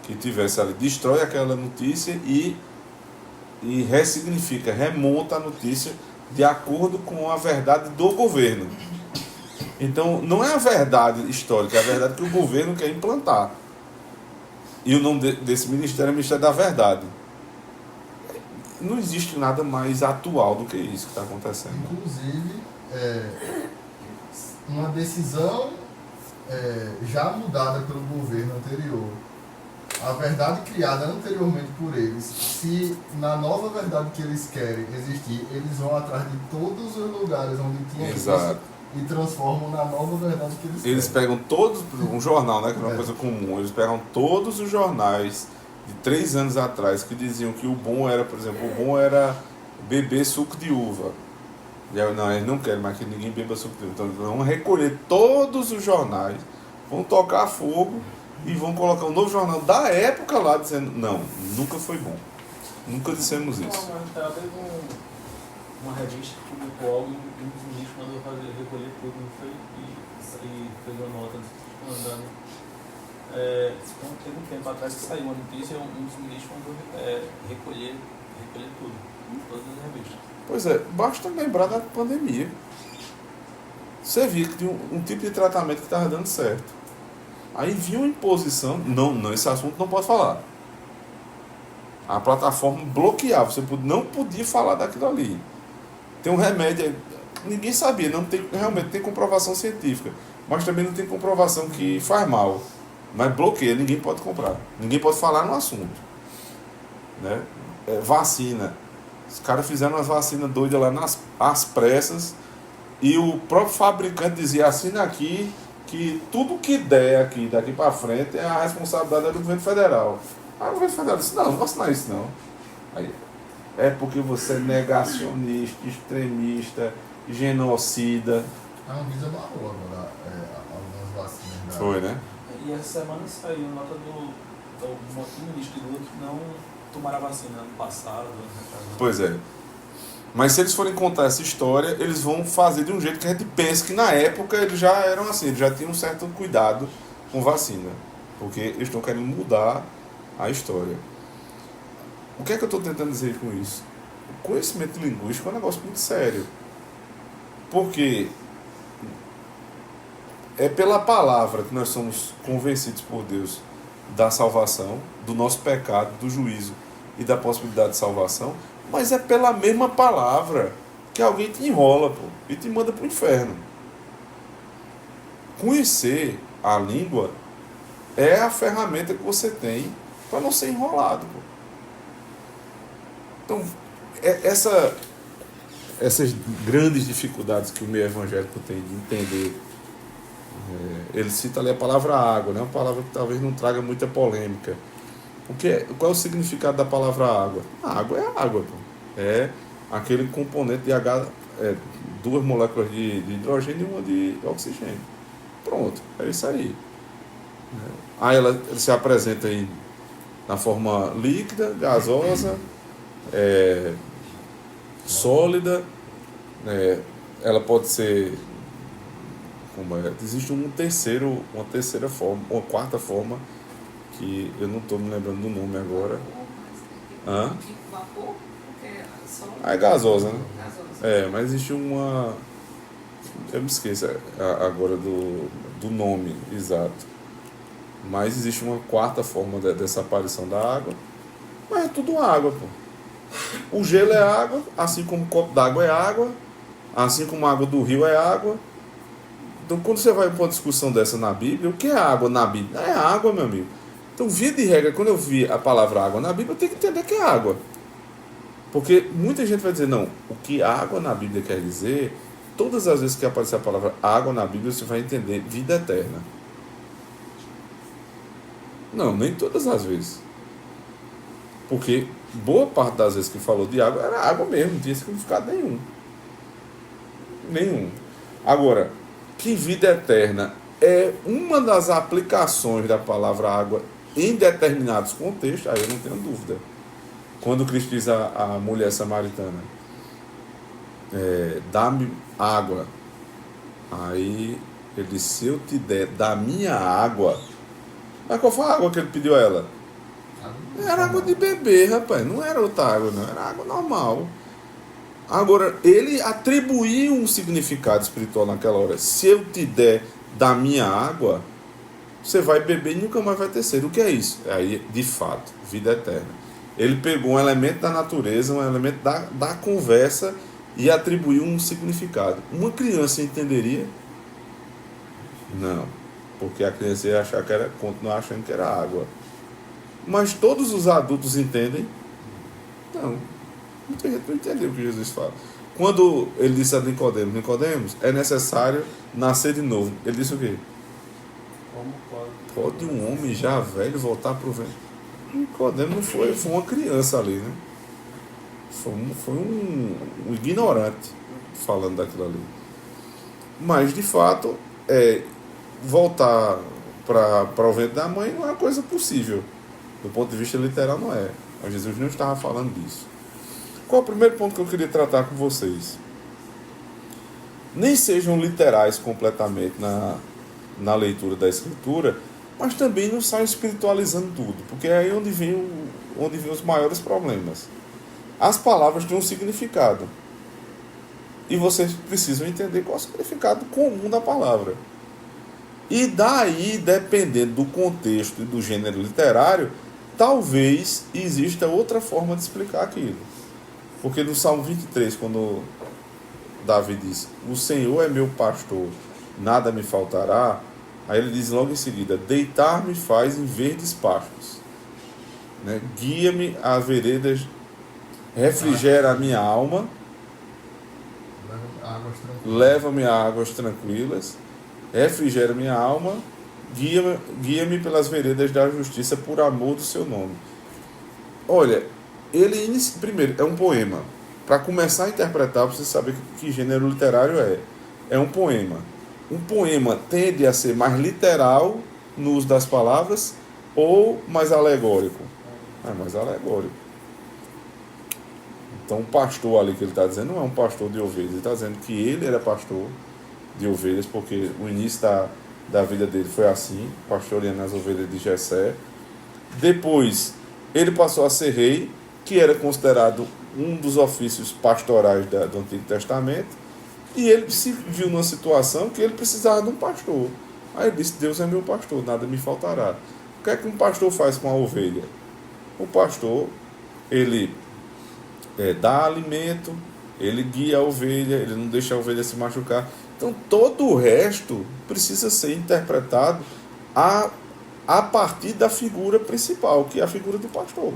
que tivesse ali, destrói aquela notícia e ressignifica, remonta a notícia de acordo com a verdade do governo. Então, não é a verdade histórica, é a verdade que o governo quer implantar. E o nome desse ministério é o Ministério da Verdade. Não existe nada mais atual do que isso que está acontecendo. Inclusive, uma decisão já mudada pelo governo anterior, a verdade criada anteriormente por eles, se na nova verdade que eles querem existir, eles vão atrás de todos os lugares onde tinha isso e transformam na nova verdade que eles querem. Eles pegam todos, um jornal, né, que é uma coisa comum, eles pegam todos os jornais de 3 anos atrás que diziam que o bom era, por exemplo, o bom era beber suco de uva. E aí, não, eles não querem mais que ninguém beba suco de uva. Então eles vão recolher todos os jornais, vão tocar fogo e vão colocar um novo jornal da época lá dizendo, não, nunca foi bom. Nunca dissemos isso. Uma revista que publicou algo e um dos ministros mandou recolher tudo, não foi? E fez uma nota mandando. Teve um tempo atrás que saiu uma notícia, um dos ministros mandou recolher tudo, todas as revistas. Pois é, basta lembrar da pandemia. Você viu que tinha um tipo de tratamento que estava dando certo. Aí vinha uma imposição, não, esse assunto não pode falar. A plataforma bloqueava, você não podia falar daquilo ali. Tem um remédio, ninguém sabia, realmente tem comprovação científica, mas também não tem comprovação que faz mal. Mas bloqueia, ninguém pode comprar, ninguém pode falar no assunto. Né? Vacina. Os caras fizeram umas vacinas doidas lá às pressas, e o próprio fabricante dizia: assina aqui que tudo que der aqui, daqui para frente, é a responsabilidade do governo federal. Aí o governo federal disse: não vou assinar isso não. Aí, é porque você é negacionista, extremista, genocida. A Anvisa barrou agora algumas vacinas. Foi, né? E essa semana saiu nota do ministro Lula que não tomaram a vacina ano passado. Pois é. Mas se eles forem contar essa história, eles vão fazer de um jeito que a gente pensa que na época eles já eram assim, eles já tinham um certo cuidado com vacina. Porque eles estão querendo mudar a história. O que é que eu estou tentando dizer com isso? O conhecimento linguístico é um negócio muito sério. Porque é pela palavra que nós somos convencidos por Deus da salvação, do nosso pecado, do juízo e da possibilidade de salvação, mas é pela mesma palavra que alguém te enrola, pô, e te manda para o inferno. Conhecer a língua é a ferramenta que você tem para não ser enrolado, pô. Então, essas grandes dificuldades que o meio evangélico tem de entender, ele cita ali a palavra água, né? Uma palavra que talvez não traga muita polêmica. Qual é o significado da palavra água? A água é água, pô. É aquele componente de H, duas moléculas de hidrogênio e uma de oxigênio. Pronto, é isso aí. Aí ela se apresenta aí na forma líquida, gasosa, sólida, ela pode ser, existe uma terceira forma, uma quarta forma, que eu não estou me lembrando do nome agora. Tipo vapor? É gasosa, né? Gasosa. Mas existe uma, eu me esqueço agora do nome exato, mas existe uma quarta forma dessa aparição da água, mas é tudo água, pô. O gelo é água, assim como o copo d'água é água, assim como a água do rio é água. Então, quando você vai para uma discussão dessa na Bíblia, o que é água na Bíblia? É água, meu amigo. Então, via de regra, quando eu vi a palavra água na Bíblia, eu tenho que entender que é água. Porque muita gente vai dizer: não, o que água na Bíblia quer dizer, todas as vezes que aparecer a palavra água na Bíblia, você vai entender vida eterna. Não, nem todas as vezes. Porque boa parte das vezes que falou de água era água mesmo, não tinha significado nenhum. Agora, que vida eterna é uma das aplicações da palavra água em determinados contextos, aí eu não tenho dúvida. Quando Cristo diz à mulher samaritana: dá-me água, aí ele disse: se eu te der da minha água. Mas qual foi a água que ele pediu a ela? Era água de beber, rapaz. Não era outra água, não. Era água normal. Agora, ele atribuiu um significado espiritual naquela hora. Se eu te der da minha água, você vai beber e nunca mais vai ter sede. O que é isso? Aí, de fato, vida eterna. Ele pegou um elemento da natureza, um elemento da conversa e atribuiu um significado. Uma criança entenderia? Não. Porque a criança ia achar continuar achando que era água. Mas todos os adultos entendem? Não. Muita gente não entendeu o que Jesus fala. Quando ele disse a Nicodemos, é necessário nascer de novo. Ele disse o quê? Como pode um homem já velho voltar para o ventre? Nicodemos não foi uma criança ali, né? Foi um ignorante falando daquilo ali. Mas, de fato, voltar para o ventre da mãe não é uma coisa possível. Do ponto de vista literal, não é. Mas Jesus não estava falando disso. Qual é o primeiro ponto que eu queria tratar com vocês? Nem sejam literais completamente na leitura da Escritura, mas também não saiam espiritualizando tudo, porque é aí onde vem os maiores problemas. As palavras têm um significado. E vocês precisam entender qual é o significado comum da palavra. E daí, dependendo do contexto e do gênero literário, talvez exista outra forma de explicar aquilo. Porque no Salmo 23, quando Davi diz: o Senhor é meu pastor, nada me faltará, aí ele diz logo em seguida: deitar-me faz em verdes pastos, né? Guia-me a veredas, refrigera a minha alma, leva-me a águas tranquilas, refrigera minha alma, guia-me pelas veredas da justiça por amor do seu nome. Olha, ele inicia, primeiro, é um poema. Para começar a interpretar, você saber que gênero literário é. É um poema. Um poema tende a ser mais literal no uso das palavras ou mais alegórico? É mais alegórico. Então, o pastor ali que ele está dizendo não é um pastor de ovelhas. Ele está dizendo que ele era pastor de ovelhas, porque o início da vida dele foi assim, pastoreando as ovelhas de Jessé. Depois, ele passou a ser rei, que era considerado um dos ofícios pastorais do Antigo Testamento, e ele se viu numa situação que ele precisava de um pastor. Aí ele disse: Deus é meu pastor, nada me faltará. O que é que um pastor faz com a ovelha? O pastor, ele dá alimento, ele guia a ovelha, ele não deixa a ovelha se machucar. Então todo o resto precisa ser interpretado a partir da figura principal, que é a figura do pastor.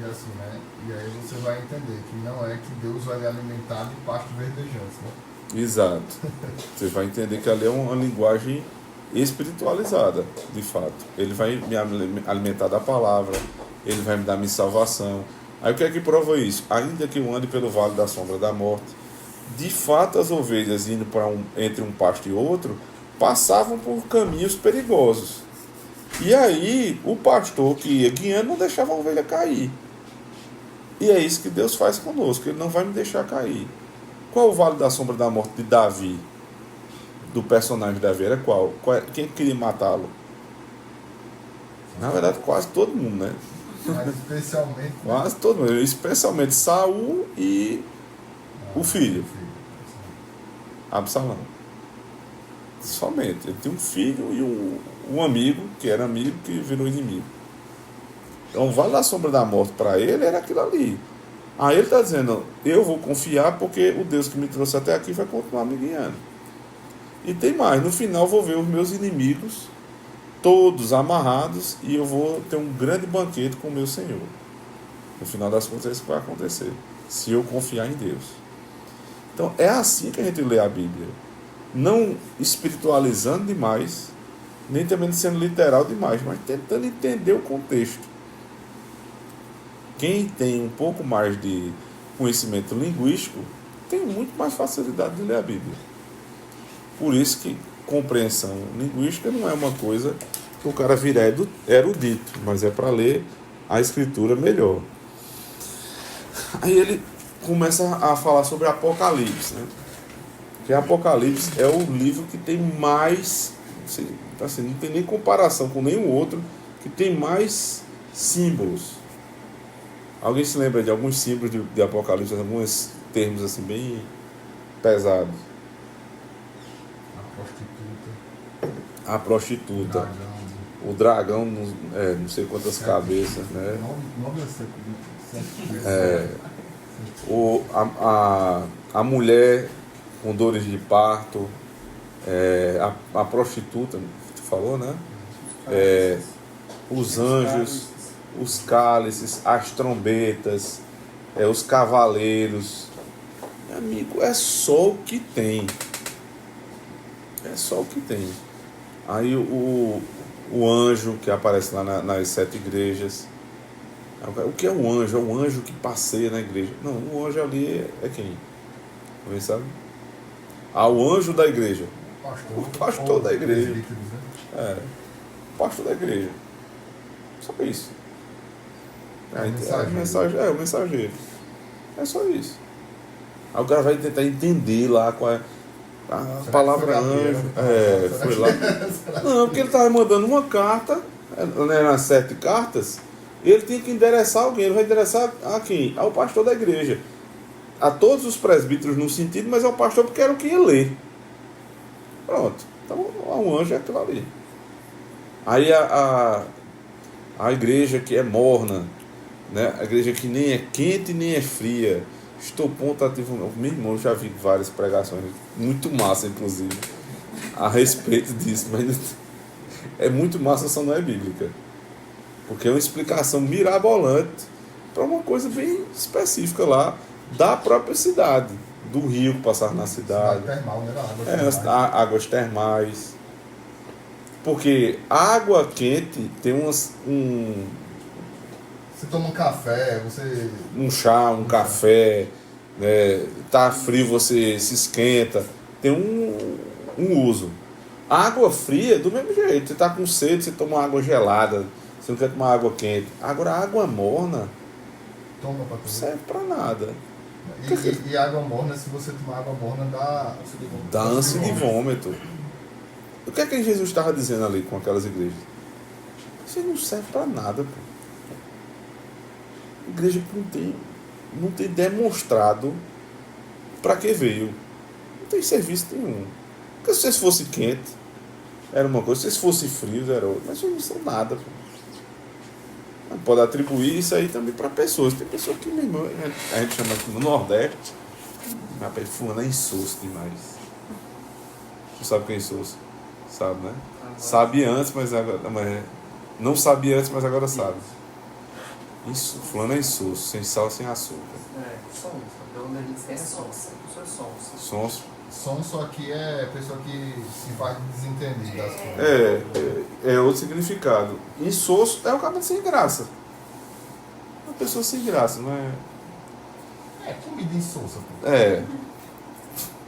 E assim, né? E aí você vai entender que não é que Deus vai lhe alimentar de pasto verdejante, né? Exato. Você vai entender que ali é uma linguagem espiritualizada, de fato. Ele vai me alimentar da palavra, ele vai me dar minha salvação. Aí o que é que prova isso? Ainda que eu ande pelo vale da sombra da morte, de fato as ovelhas indo entre um pasto e outro, passavam por caminhos perigosos. E aí o pastor que ia guiando não deixava a ovelha cair. E é isso que Deus faz conosco, ele não vai me deixar cair. Qual o vale da sombra da morte de Davi? Do personagem Davi era qual? Quem queria matá-lo? Na verdade, quase todo mundo, né? Mas especialmente... Quase todo mundo. Especialmente Saul e o filho, Absalão. Somente. Ele tinha um filho e um amigo, que era amigo, que virou inimigo. Então, o vale da sombra da morte para ele era aquilo ali. Aí ele está dizendo: eu vou confiar porque o Deus que me trouxe até aqui vai continuar me guiando. E tem mais, no final eu vou ver os meus inimigos todos amarrados e eu vou ter um grande banquete com o meu Senhor. No final das contas é isso que vai acontecer, se eu confiar em Deus. Então é assim que a gente lê a Bíblia, não espiritualizando demais, nem também sendo literal demais, mas tentando entender o contexto. Quem tem um pouco mais de conhecimento linguístico tem muito mais facilidade de ler a Bíblia. Por isso que compreensão linguística não é uma coisa que o cara vira erudito, mas é para ler a escritura melhor. Aí ele começa a falar sobre Apocalipse, né? Que Apocalipse é o livro que tem mais, assim, não tem nem comparação com nenhum outro, que tem mais símbolos. Alguém se lembra de alguns símbolos de Apocalipse, alguns termos assim bem pesados? A prostituta, o dragão, não sei quantas cabeças, né? A mulher com dores de parto, a prostituta, tu falou, né? Os anjos, os cálices, as trombetas, os cavaleiros. Meu amigo, é só o que tem. É só o que tem. Aí o anjo que aparece lá nas 7 igrejas. O que é um anjo? É um anjo que passeia na igreja. Não, o anjo ali é quem? Alguém sabe? O anjo da igreja. O pastor da igreja. O pastor da igreja. Só isso. O mensageiro. É só isso. Aí o cara vai tentar entender lá qual é a palavra anjo. Foi lá. Não, porque ele estava mandando uma carta, nas 7 cartas, ele tinha que endereçar alguém. Ele vai endereçar a quem? Ao pastor da igreja. A todos os presbíteros no sentido, mas ao pastor porque era o que ia ler. Pronto, tá bom. um anjo é aquilo ali. Aí a igreja que é morna, né? A igreja que nem é quente nem é fria, estou pontativo. Meu irmão, eu já vi várias pregações, muito massa, inclusive, a respeito disso, mas é muito massa, só não é bíblica. Porque é uma explicação mirabolante para uma coisa bem específica lá da própria cidade, do rio que passava na cidade. Termal, né? Águas termais. Porque água quente tem Você toma um café, um chá, um café, né? Tá frio, você se esquenta. Tem um uso. Água fria, do mesmo jeito. Você tá com sede, você toma água gelada. Você não quer tomar água quente. Agora, água morna toma pra não serve pra nada. E água morna, se você tomar água morna, dá ânsia de vômito. O que é que Jesus estava dizendo ali com aquelas igrejas? Isso não serve pra nada, pô. Igreja que não tem demonstrado para que veio. Não tem serviço nenhum. Porque se vocês fosse quente, era uma coisa. Se vocês fosse frio, era outra. Mas vocês não são nada, pô. Não pode atribuir isso aí também para pessoas. Tem pessoas que, meu irmão, a gente chama aqui no Nordeste, mas fulano é insosso demais. Tu sabe quem é insosso? Sabe, né? Sabe antes, mas agora... Não sabia antes, mas agora sabe. Fulano é insosso, sem sal, sem açúcar. Sonso. Pelo menos é sonso. Eu sou sonso. Sonso. Sonso aqui é pessoa que se faz desentender das coisas. É outro significado. Insosso é o cara sem graça. Uma pessoa sem graça, não é? É comida insossa. Pô. É.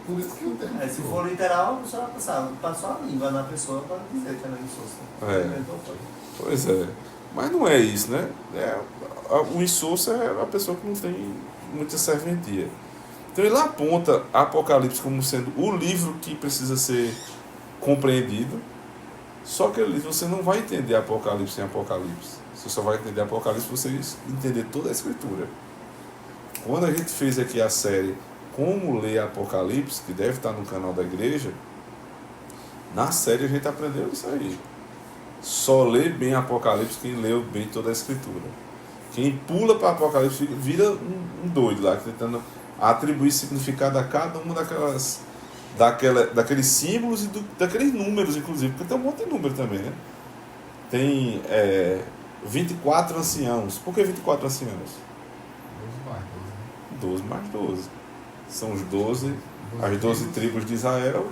Por isso que eu tenho. Se for literal, a pessoa vai passar. Passou a língua na pessoa para dizer que ela é insossa. Então foi. Pois é. Mas não é isso, né? O insosso é a pessoa que não tem muita serventia. Então ele aponta Apocalipse como sendo o livro que precisa ser compreendido. Só que ele diz, você não vai entender Apocalipse sem Apocalipse. Você só vai entender Apocalipse se você entender toda a Escritura. Quando a gente fez aqui a série Como Ler Apocalipse, que deve estar no canal da igreja, na série a gente aprendeu isso aí. Só lê bem Apocalipse quem leu bem toda a Escritura. Quem pula para Apocalipse vira um doido lá, tentando atribuir significado a cada uma daqueles símbolos e daqueles números, inclusive, porque tem um monte de número também, né? Tem 24 anciãos. Por que 24 anciãos? 12 mais 12. São os 12, as 12 tribos de Israel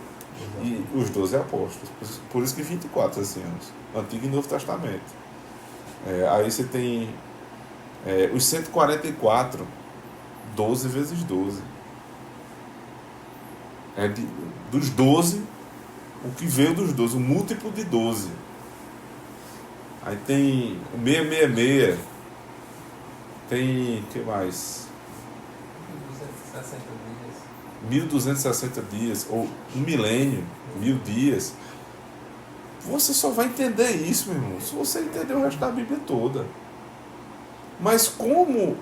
e os 12 apóstolos. Por isso que 24 anciãos. Antigo e Novo Testamento. Aí você tem os 144, 12 vezes 12. Dos 12, o que veio dos 12, o múltiplo de 12. Aí tem o 666. Tem, o que mais? 1260 dias, ou um milênio, 1000 dias. Você só vai entender isso, meu irmão, se você entender o resto da Bíblia toda. Mas como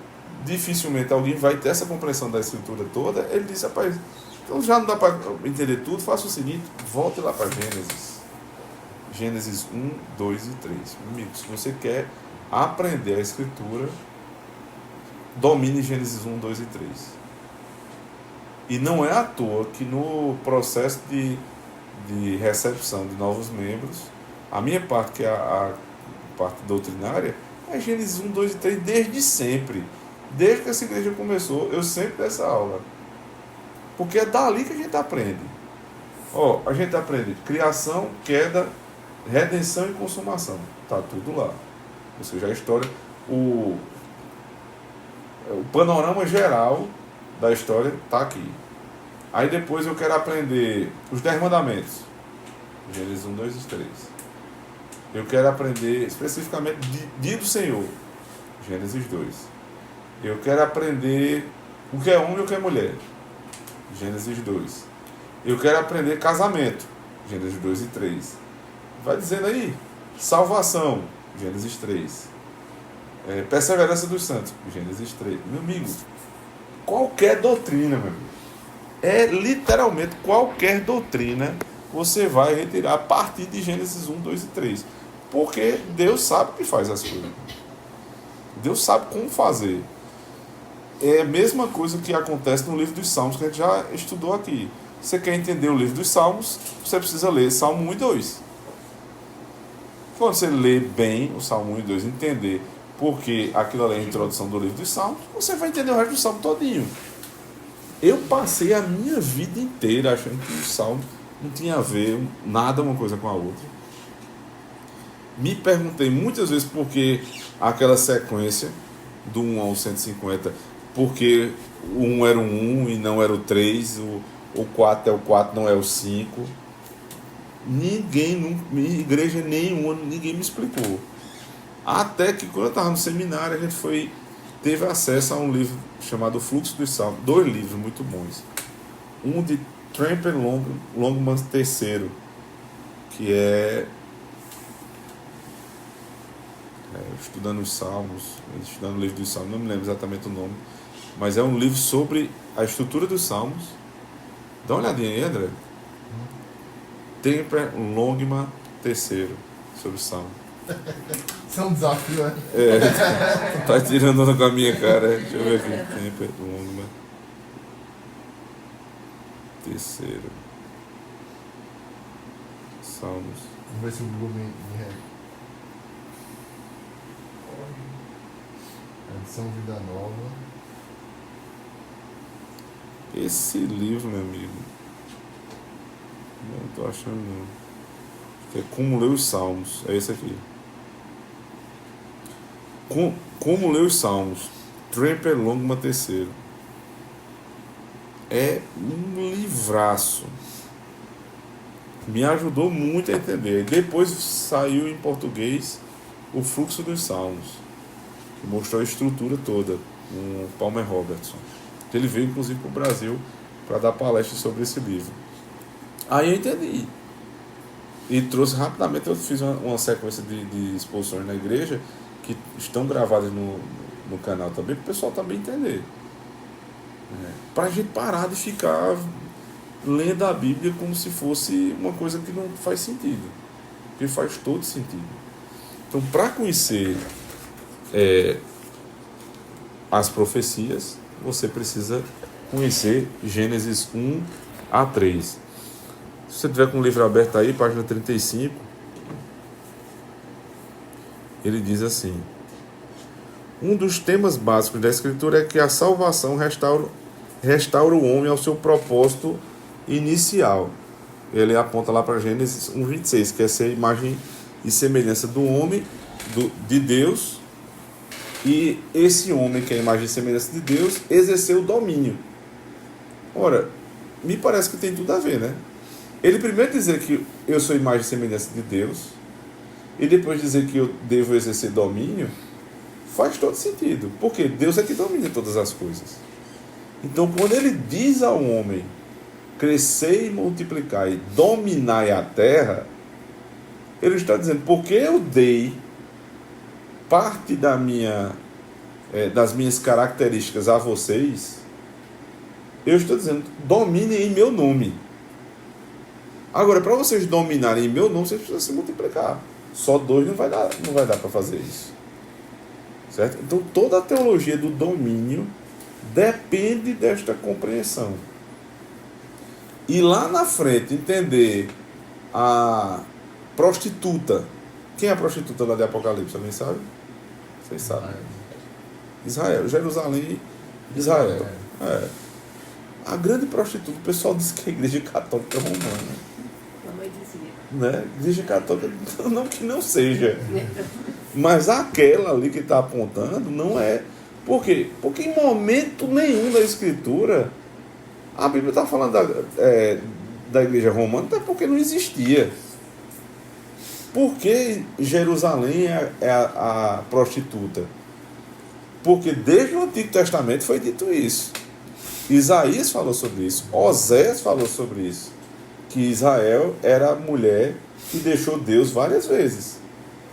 dificilmente alguém vai ter essa compreensão da Escritura toda, ele diz, rapaz, então já não dá para entender tudo, faça o seguinte, volte lá para Gênesis. Gênesis 1, 2 e 3. Amigo, se você quer aprender a Escritura, domine Gênesis 1, 2 e 3. E não é à toa que no processo de recepção de novos membros, a minha parte, que é a parte doutrinária, é Gênesis 1, 2 e 3 desde sempre. Desde que essa igreja começou, eu sempre dei essa aula. Porque é dali que a gente aprende. A gente aprende criação, queda, redenção e consumação. Está tudo lá. Ou seja, a história, o panorama geral da história está aqui. Aí depois eu quero aprender os 10 mandamentos. Gênesis 1, 2 e 3. Eu quero aprender especificamente dia do Senhor. Gênesis 2. Eu quero aprender o que é homem e o que é mulher. Gênesis 2. Eu quero aprender casamento. Gênesis 2 e 3. Vai dizendo aí. Salvação. Gênesis 3. Perseverança dos santos. Gênesis 3. Meu amigo, qualquer doutrina, meu amigo. Literalmente qualquer doutrina você vai retirar a partir de Gênesis 1, 2 e 3. Porque Deus sabe que faz as coisas. Deus sabe como fazer. É a mesma coisa que acontece no livro dos Salmos, que a gente já estudou aqui. Você quer entender o livro dos Salmos, você precisa ler Salmo 1 e 2. Quando você lê bem o Salmo 1 e 2, entender porque aquilo ali é a introdução do livro dos Salmos, você vai entender o resto do Salmo todinho. Eu passei a minha vida inteira achando que o Salmo não tinha a ver nada uma coisa com a outra. Me perguntei muitas vezes por que aquela sequência do 1 ao 150, porque o 1 era o 1 e não era o 3, o 4 é o 4, não é o 5. Igreja nenhuma, ninguém me explicou. Até que quando eu estava no seminário, a gente teve acesso a um livro chamado Fluxo dos Salmos, 2 livros muito bons. Um de Tremper Longman III, que é estudando os Salmos, estudando o livro dos Salmos, não me lembro exatamente o nome, mas é um livro sobre a estrutura dos Salmos. Dá uma olhadinha aí, André. Tremper Longman III, sobre o Salmo. Isso é um desafio, né? Tá tirando onda com a minha cara. Deixa eu ver aqui. Tremper Longman III. Salmos. Vamos ver se o Google me rega. Edição Vida Nova. Esse livro, meu amigo, não tô achando não. Acho que é Como Ler os Salmos. É esse aqui. Como Ler os Salmos, Tremper Longman III. É um livraço. Me ajudou muito a entender. Depois saiu em português O Fluxo dos Salmos, que mostrou a estrutura toda com o Palmer Robertson. Ele veio inclusive para o Brasil para dar palestra sobre esse livro. Aí eu entendi. E trouxe rapidamente, eu fiz uma sequência de exposições na igreja que estão gravadas no canal também, para o pessoal também entender. Para a gente parar de ficar lendo a Bíblia como se fosse uma coisa que não faz sentido. Porque faz todo sentido. Então, para conhecer as profecias, você precisa conhecer Gênesis 1 a 3. Se você tiver com o livro aberto aí, página 35, ele diz assim: um dos temas básicos da Escritura é que a salvação restaura o homem ao seu propósito inicial. Ele aponta lá para Gênesis 1:26, que é ser a imagem e semelhança do homem, de Deus, e esse homem, que é a imagem e semelhança de Deus, exerceu o domínio. Ora, me parece que tem tudo a ver, né? Ele primeiro dizer que eu sou a imagem e semelhança de Deus, e depois dizer que eu devo exercer domínio, faz todo sentido, porque Deus é que domina todas as coisas. Então, quando ele diz ao homem crescer e multiplicar e dominar a terra, ele está dizendo, porque eu dei parte das minhas características a vocês, eu estou dizendo, dominem em meu nome. Agora, para vocês dominarem em meu nome, vocês precisam se multiplicar. Só 2 não vai dar para fazer isso. Certo? Então, toda a teologia do domínio depende desta compreensão. E lá na frente, entender a prostituta. Quem é a prostituta lá de Apocalipse? Alguém sabe? Vocês sabem. Israel. Jerusalém, Israel. A grande prostituta, o pessoal diz que é a igreja católica romana. Mamãe dizia. Né? Igreja católica, não que não seja. Mas aquela ali que está apontando não é. Por quê? Porque em momento nenhum da Escritura a Bíblia está falando da igreja romana, até porque não existia. Por que Jerusalém é a prostituta? Porque desde o Antigo Testamento foi dito isso. Isaías falou sobre isso. Osés falou sobre isso. Que Israel era a mulher que deixou Deus várias vezes.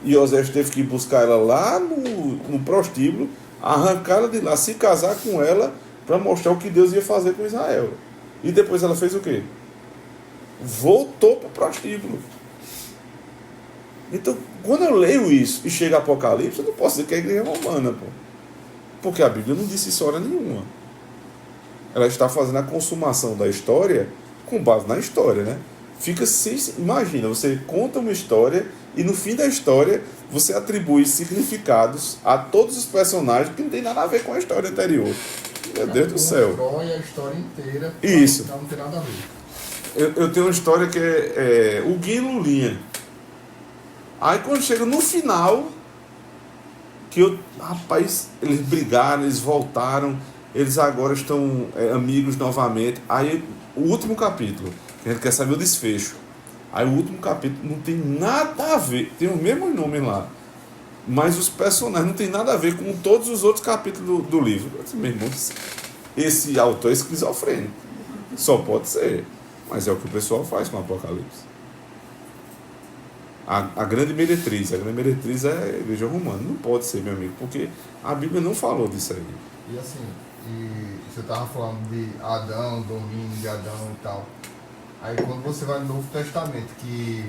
E Osés teve que buscar ela lá no prostíbulo, arrancá-la de lá, se casar com ela, para mostrar o que Deus ia fazer com Israel. E depois ela fez o quê? voltou para o prostíbulo. Então, quando eu leio isso e chega Apocalipse, eu não posso dizer que é a igreja romana, pô. Porque a Bíblia não disse história nenhuma. Ela está fazendo a consumação da história com base na história, né? Fica sem... Imagina, você conta uma história e no fim da história você atribui significados a todos os personagens que não tem nada a ver com a história anterior. Meu Deus do céu. Constrói a história inteira. Isso. Não tem nada a ver. Eu tenho uma história que é o Gui e Lulinha. Aí quando chega no final, rapaz, eles brigaram, eles voltaram, eles agora estão amigos novamente. Aí o último capítulo, que a gente quer saber o desfecho. Aí o último capítulo não tem nada a ver, tem o mesmo nome lá, mas os personagens não tem nada a ver com todos os outros capítulos do livro. Eu disse, meu irmão, esse autor é esquizofrênico. Só pode ser. Mas é o que o pessoal faz com o Apocalipse. A grande meretriz é a igreja romana. Não pode ser, meu amigo, porque a Bíblia não falou disso aí. E assim, você estava falando de Adão, domínio de Adão e tal. Aí quando você vai no Novo Testamento, que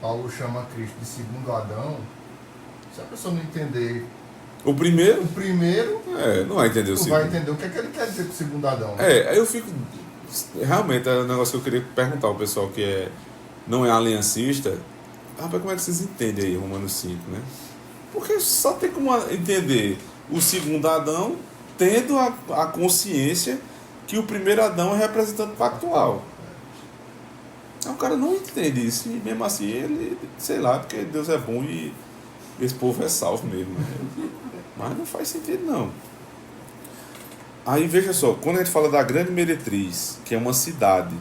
Paulo chama Cristo de segundo Adão, se a pessoa não entender O primeiro? Não vai entender o segundo. Vai entender o que ele quer dizer com o segundo Adão. Né? Aí eu fico... Realmente, é um negócio que eu queria perguntar ao pessoal que não é aliancista. Rapaz, como é que vocês entendem aí Romanos 5, né? Porque só tem como entender o segundo Adão tendo a consciência que o primeiro Adão é representante pactual. O cara não entende isso e mesmo assim ele, sei lá, porque Deus é bom e esse povo é salvo mesmo. Né? Mas não faz sentido não. Aí veja só, quando a gente fala da grande meretriz, que é uma cidade,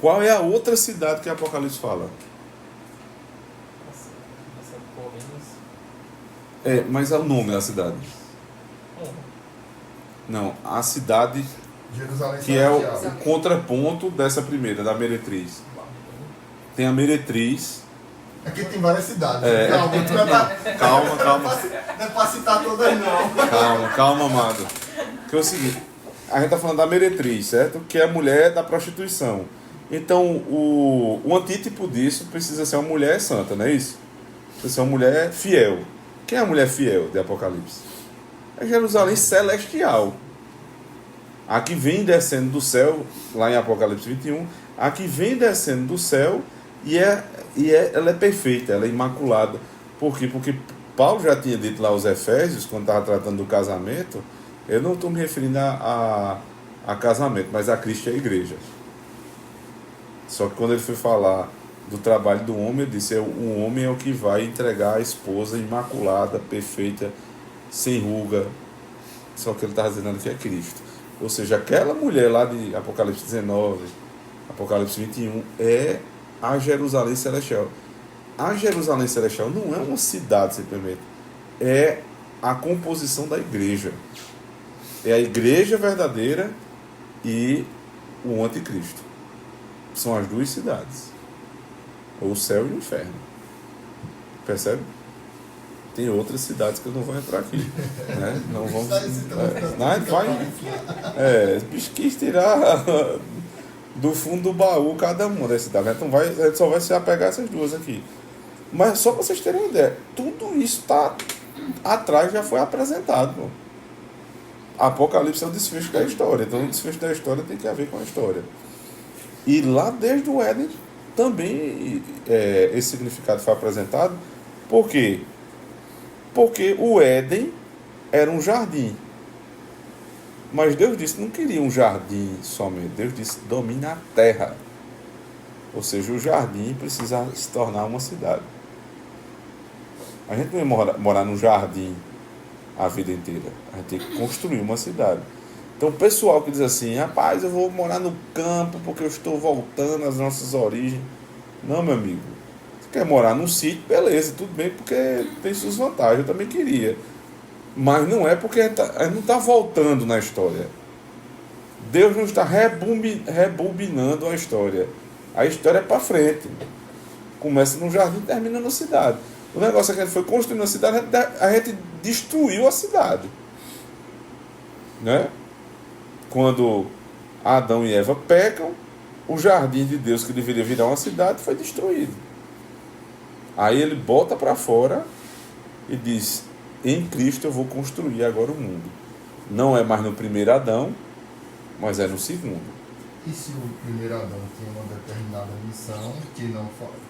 qual é a outra cidade que o Apocalipse fala? Mas é o nome da cidade. Não, a cidade Jerusalém que é o contraponto dessa primeira, da meretriz. Tem a meretriz. Aqui tem várias cidades. Calma. Não é para citar todas não. Calma, amado. Que é o seguinte, a gente está falando da meretriz, certo? Que é a mulher da prostituição. Então, o antítipo disso precisa ser uma mulher santa, não é isso? Precisa ser uma mulher fiel. Quem é a mulher fiel de Apocalipse? É Jerusalém celestial. A que vem descendo do céu, lá em Apocalipse 21, a que vem descendo do céu ela é perfeita, ela é imaculada. Por quê? Porque Paulo já tinha dito lá aos Efésios, quando estava tratando do casamento, eu não estou me referindo a casamento, mas a Cristo e a igreja. Só que quando ele foi falar do trabalho do homem, ele disse, o homem é o que vai entregar a esposa imaculada, perfeita, sem ruga. Só que ele está dizendo que é Cristo. Ou seja, aquela mulher lá de Apocalipse 19, Apocalipse 21, é a Jerusalém Celestial. A Jerusalém Celestial não é uma cidade, simplesmente. É a composição da igreja. É a igreja verdadeira e o anticristo. São as duas cidades. O céu e o inferno. Percebe? Tem outras cidades que eu não vou entrar aqui. Né? Não vamos. Bicho quis tirar do fundo do baú cada uma das cidades. Então a gente só vai se apegar a essas duas aqui. Mas só para vocês terem uma ideia, tudo isso está atrás, já foi apresentado. Pô. Apocalipse é o desfecho da história. Então o desfecho da história tem que ver com a história. E lá desde o Éden também esse significado foi apresentado. Por quê? Porque o Éden era um jardim. Mas Deus disse que não queria um jardim somente. Deus disse domina a terra. Ou seja, o jardim precisa se tornar uma cidade. A gente não vai morar num jardim a vida inteira. A gente tem que construir uma cidade. Então o pessoal que diz assim, rapaz, eu vou morar no campo porque eu estou voltando às nossas origens. Não, meu amigo. Você quer morar num sítio, beleza, tudo bem, porque tem suas vantagens, eu também queria. Mas não é porque a gente não está voltando na história. Deus não está rebobinando a história. A história é para frente. Começa no jardim e termina na cidade. O negócio é que a gente foi construindo a cidade, a gente destruiu a cidade. Né? Quando Adão e Eva pecam, o jardim de Deus, que deveria virar uma cidade, foi destruído. Aí ele bota para fora e diz: em Cristo eu vou construir agora o mundo. Não é mais no primeiro Adão, mas é no segundo. E se o primeiro Adão tinha uma determinada missão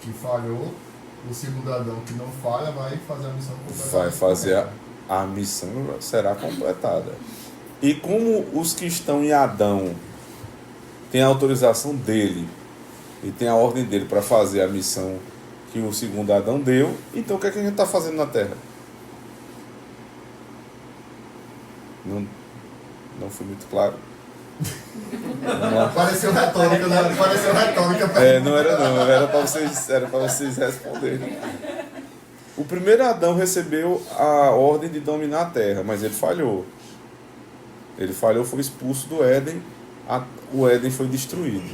que falhou, o segundo Adão que não falha vai fazer a missão completada? Vai fazer a missão, será completada. E como os que estão em Adão têm a autorização dele e tem a ordem dele para fazer a missão que o segundo Adão deu, então o que é que a gente está fazendo na Terra? Não foi muito claro. Pareceu retórica, né? Pareceu retórica. Não era para vocês responderem. O primeiro Adão recebeu a ordem de dominar a terra, mas ele falhou. Ele falhou, foi expulso do Éden, o Éden foi destruído.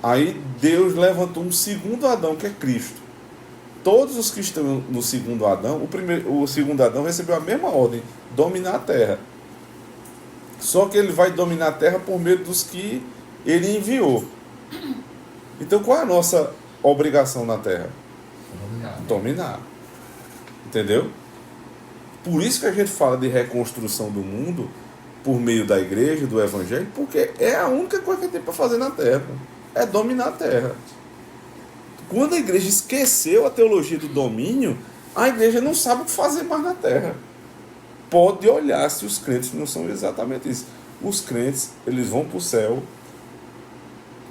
Aí Deus levantou um segundo Adão, que é Cristo. Todos os que estão no segundo Adão, o segundo Adão recebeu a mesma ordem, dominar a terra. Só que ele vai dominar a terra por meio dos que ele enviou. Então qual é a nossa obrigação na terra? Dominar. Entendeu? Por isso que a gente fala de reconstrução do mundo por meio da igreja, do evangelho, porque é a única coisa que tem para fazer na terra. É dominar a terra. Quando a igreja esqueceu a teologia do domínio, a igreja não sabe o que fazer mais na terra. Pode olhar se os crentes não são exatamente isso. Os crentes, eles vão para o céu,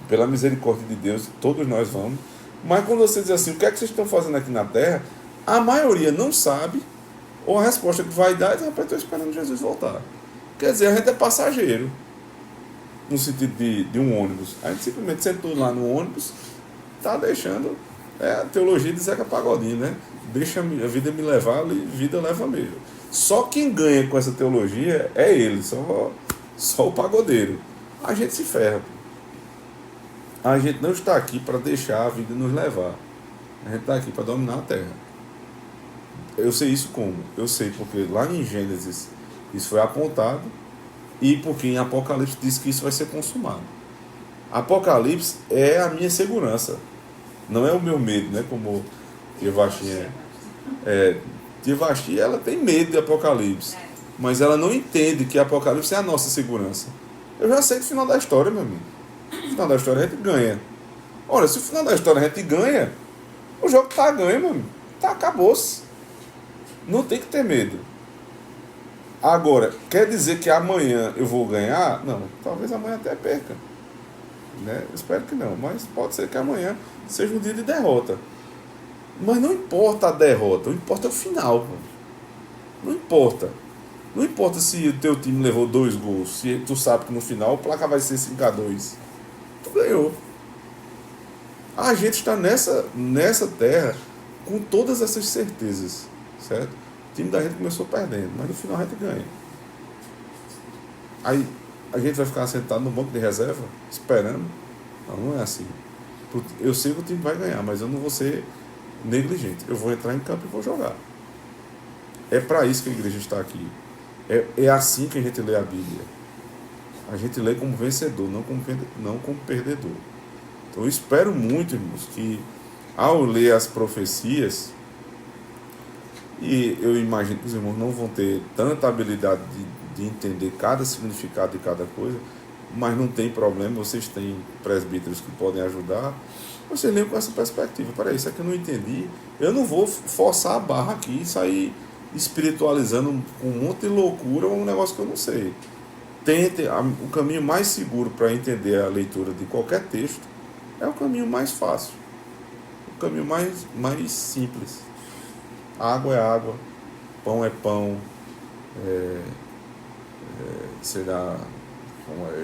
pela misericórdia de Deus, todos nós vamos. Mas quando você diz assim, o que é que vocês estão fazendo aqui na terra? A maioria não sabe, ou a resposta que vai dar é, de repente, estou esperando Jesus voltar. Quer dizer, a gente é passageiro, no sentido de um ônibus. A gente simplesmente sentou lá no ônibus, está deixando, a teologia de Zeca Pagodinho, né? Deixa a vida me levar, a vida leva mesmo. Só quem ganha com essa teologia é ele, só o pagodeiro. A gente se ferra. A gente não está aqui para deixar a vida nos levar. A gente está aqui para dominar a terra. Eu sei isso como? Eu sei porque lá em Gênesis isso foi apontado e porque em Apocalipse diz que isso vai ser consumado. Apocalipse é a minha segurança. Não é o meu medo, né? Como Tia Vastinha Tia Vasti, ela tem medo de Apocalipse, mas ela não entende que Apocalipse é a nossa segurança. Eu já sei do final da história, meu amigo. No final da história a gente ganha. Olha, se o final da história a gente ganha, o jogo tá ganho, meu amigo. Acabou-se. Não tem que ter medo. Agora, quer dizer que amanhã eu vou ganhar? Não, talvez amanhã até perca. Né? Espero que não, mas pode ser que amanhã seja um dia de derrota. Mas não importa a derrota, o que importa é o final. Mano. Não importa. Não importa se o teu time levou 2 gols, se tu sabe que no final o placar vai ser 5-2. Tu ganhou. A gente está nessa terra com todas essas certezas, certo? O time da gente começou perdendo, mas no final a gente ganha. Aí a gente vai ficar sentado no banco de reserva, esperando? Não é assim. Eu sei que o time vai ganhar, mas eu não vou ser negligente. Eu vou entrar em campo e vou jogar. É para isso que a igreja está aqui. É assim que a gente lê a Bíblia. A gente lê como vencedor, não como perdedor. Então eu espero muito, irmãos, que ao ler as profecias, e eu imagino que os irmãos não vão ter tanta habilidade de entender cada significado de cada coisa, mas não tem problema, vocês têm presbíteros que podem ajudar. Vocês leiam com essa perspectiva. Peraí, isso aqui eu não entendi. Eu não vou forçar a barra aqui e sair espiritualizando com um monte de loucura um negócio que eu não sei. O caminho mais seguro para entender a leitura de qualquer texto é o caminho mais fácil. O caminho mais simples. Água é água, pão é pão, será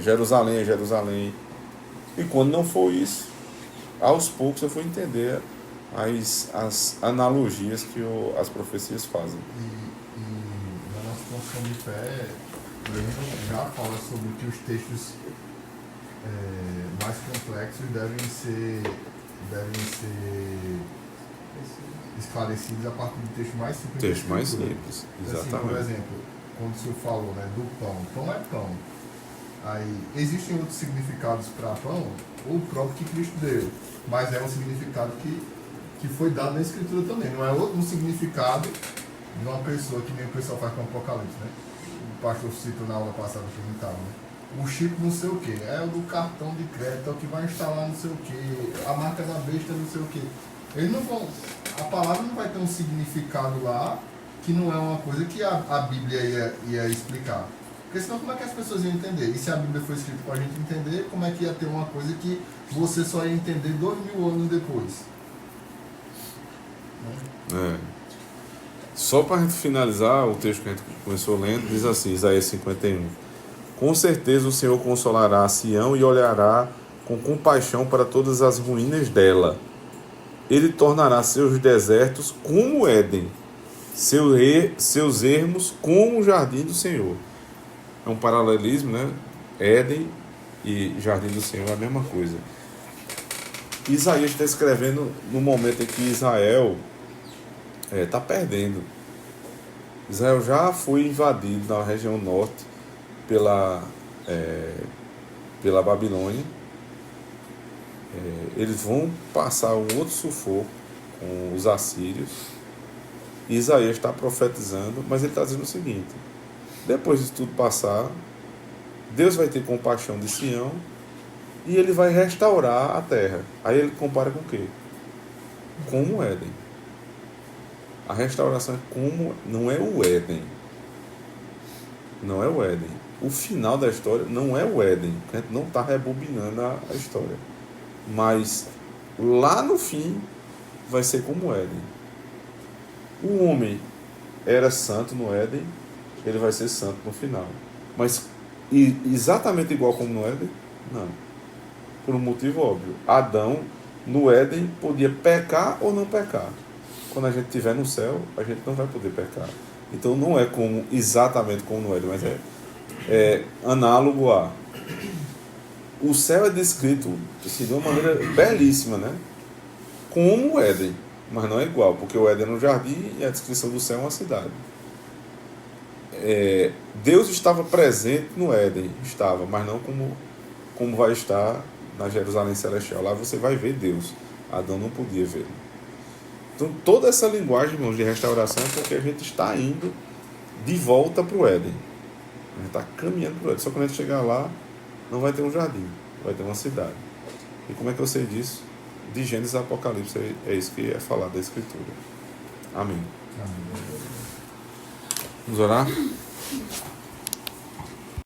Jerusalém é Jerusalém. E quando não for isso, aos poucos eu vou entender as analogias que as profecias fazem. E na nossa construção de fé, o Leandro já fala sobre que os textos mais complexos devem ser esclarecidos a partir de textos mais simples. Textos mais simples, exatamente. Assim, por exemplo, quando o senhor falou, né, do pão. Pão é pão. Aí, existem outros significados para pão, o próprio que Cristo deu, mas é um significado que foi dado na Escritura também, não é um significado de uma pessoa que nem o pessoal faz com o Apocalipse, né? O pastor citou na aula passada que ele estava, né? O chip não sei o que, é o do cartão de crédito, é o que vai instalar não sei o que, a marca da besta não sei o que. Eles não vão, a palavra não vai ter um significado lá que não é uma coisa que a Bíblia ia explicar. Porque senão como é que as pessoas iam entender? E se a Bíblia foi escrita para a gente entender, como é que ia ter uma coisa que você só ia entender 2000 anos depois? É. Só para a gente finalizar, o texto que a gente começou lendo diz assim, Isaías 51. Com certeza o Senhor consolará a Sião e olhará com compaixão para todas as ruínas dela. Ele tornará seus desertos como Éden, seus ermos como o jardim do Senhor. É um paralelismo, né? Éden e jardim do Senhor é a mesma coisa. Isaías está escrevendo no momento em que Israel está perdendo. Israel já foi invadido na região norte pela Babilônia. Eles vão passar um outro sufoco com os assírios. E Isaías está profetizando, mas ele está dizendo o seguinte: depois disso tudo passar, Deus vai ter compaixão de Sião e ele vai restaurar a terra. Aí ele compara com o quê? Com o Éden. A restauração é como, não é o Éden. Não é o Éden. O final da história não é o Éden. A gente não está rebobinando a história. Mas lá no fim vai ser como o Éden. O homem era santo no Éden, ele vai ser santo no final. Mas exatamente igual como no Éden? Não. Por um motivo óbvio. Adão, no Éden, podia pecar ou não pecar. Quando a gente estiver no céu, a gente não vai poder pecar. Então não é exatamente como no Éden, mas é análogo a... O céu é descrito assim, de uma maneira belíssima, né? Como o Éden. Mas não é igual, porque o Éden é um jardim e a descrição do céu é uma cidade. Deus estava presente no Éden, mas não como vai estar na Jerusalém Celestial. Lá você vai ver Deus. Adão não podia ver. Então toda essa linguagem, irmãos, de restauração é porque a gente está indo de volta para o Éden. A gente está caminhando para o Éden. Só que quando a gente chegar lá, não vai ter um jardim, vai ter uma cidade. E como é que eu sei disso? De Gênesis a Apocalipse, é isso que é falado da Escritura. Amém. Amém. Vamos orar?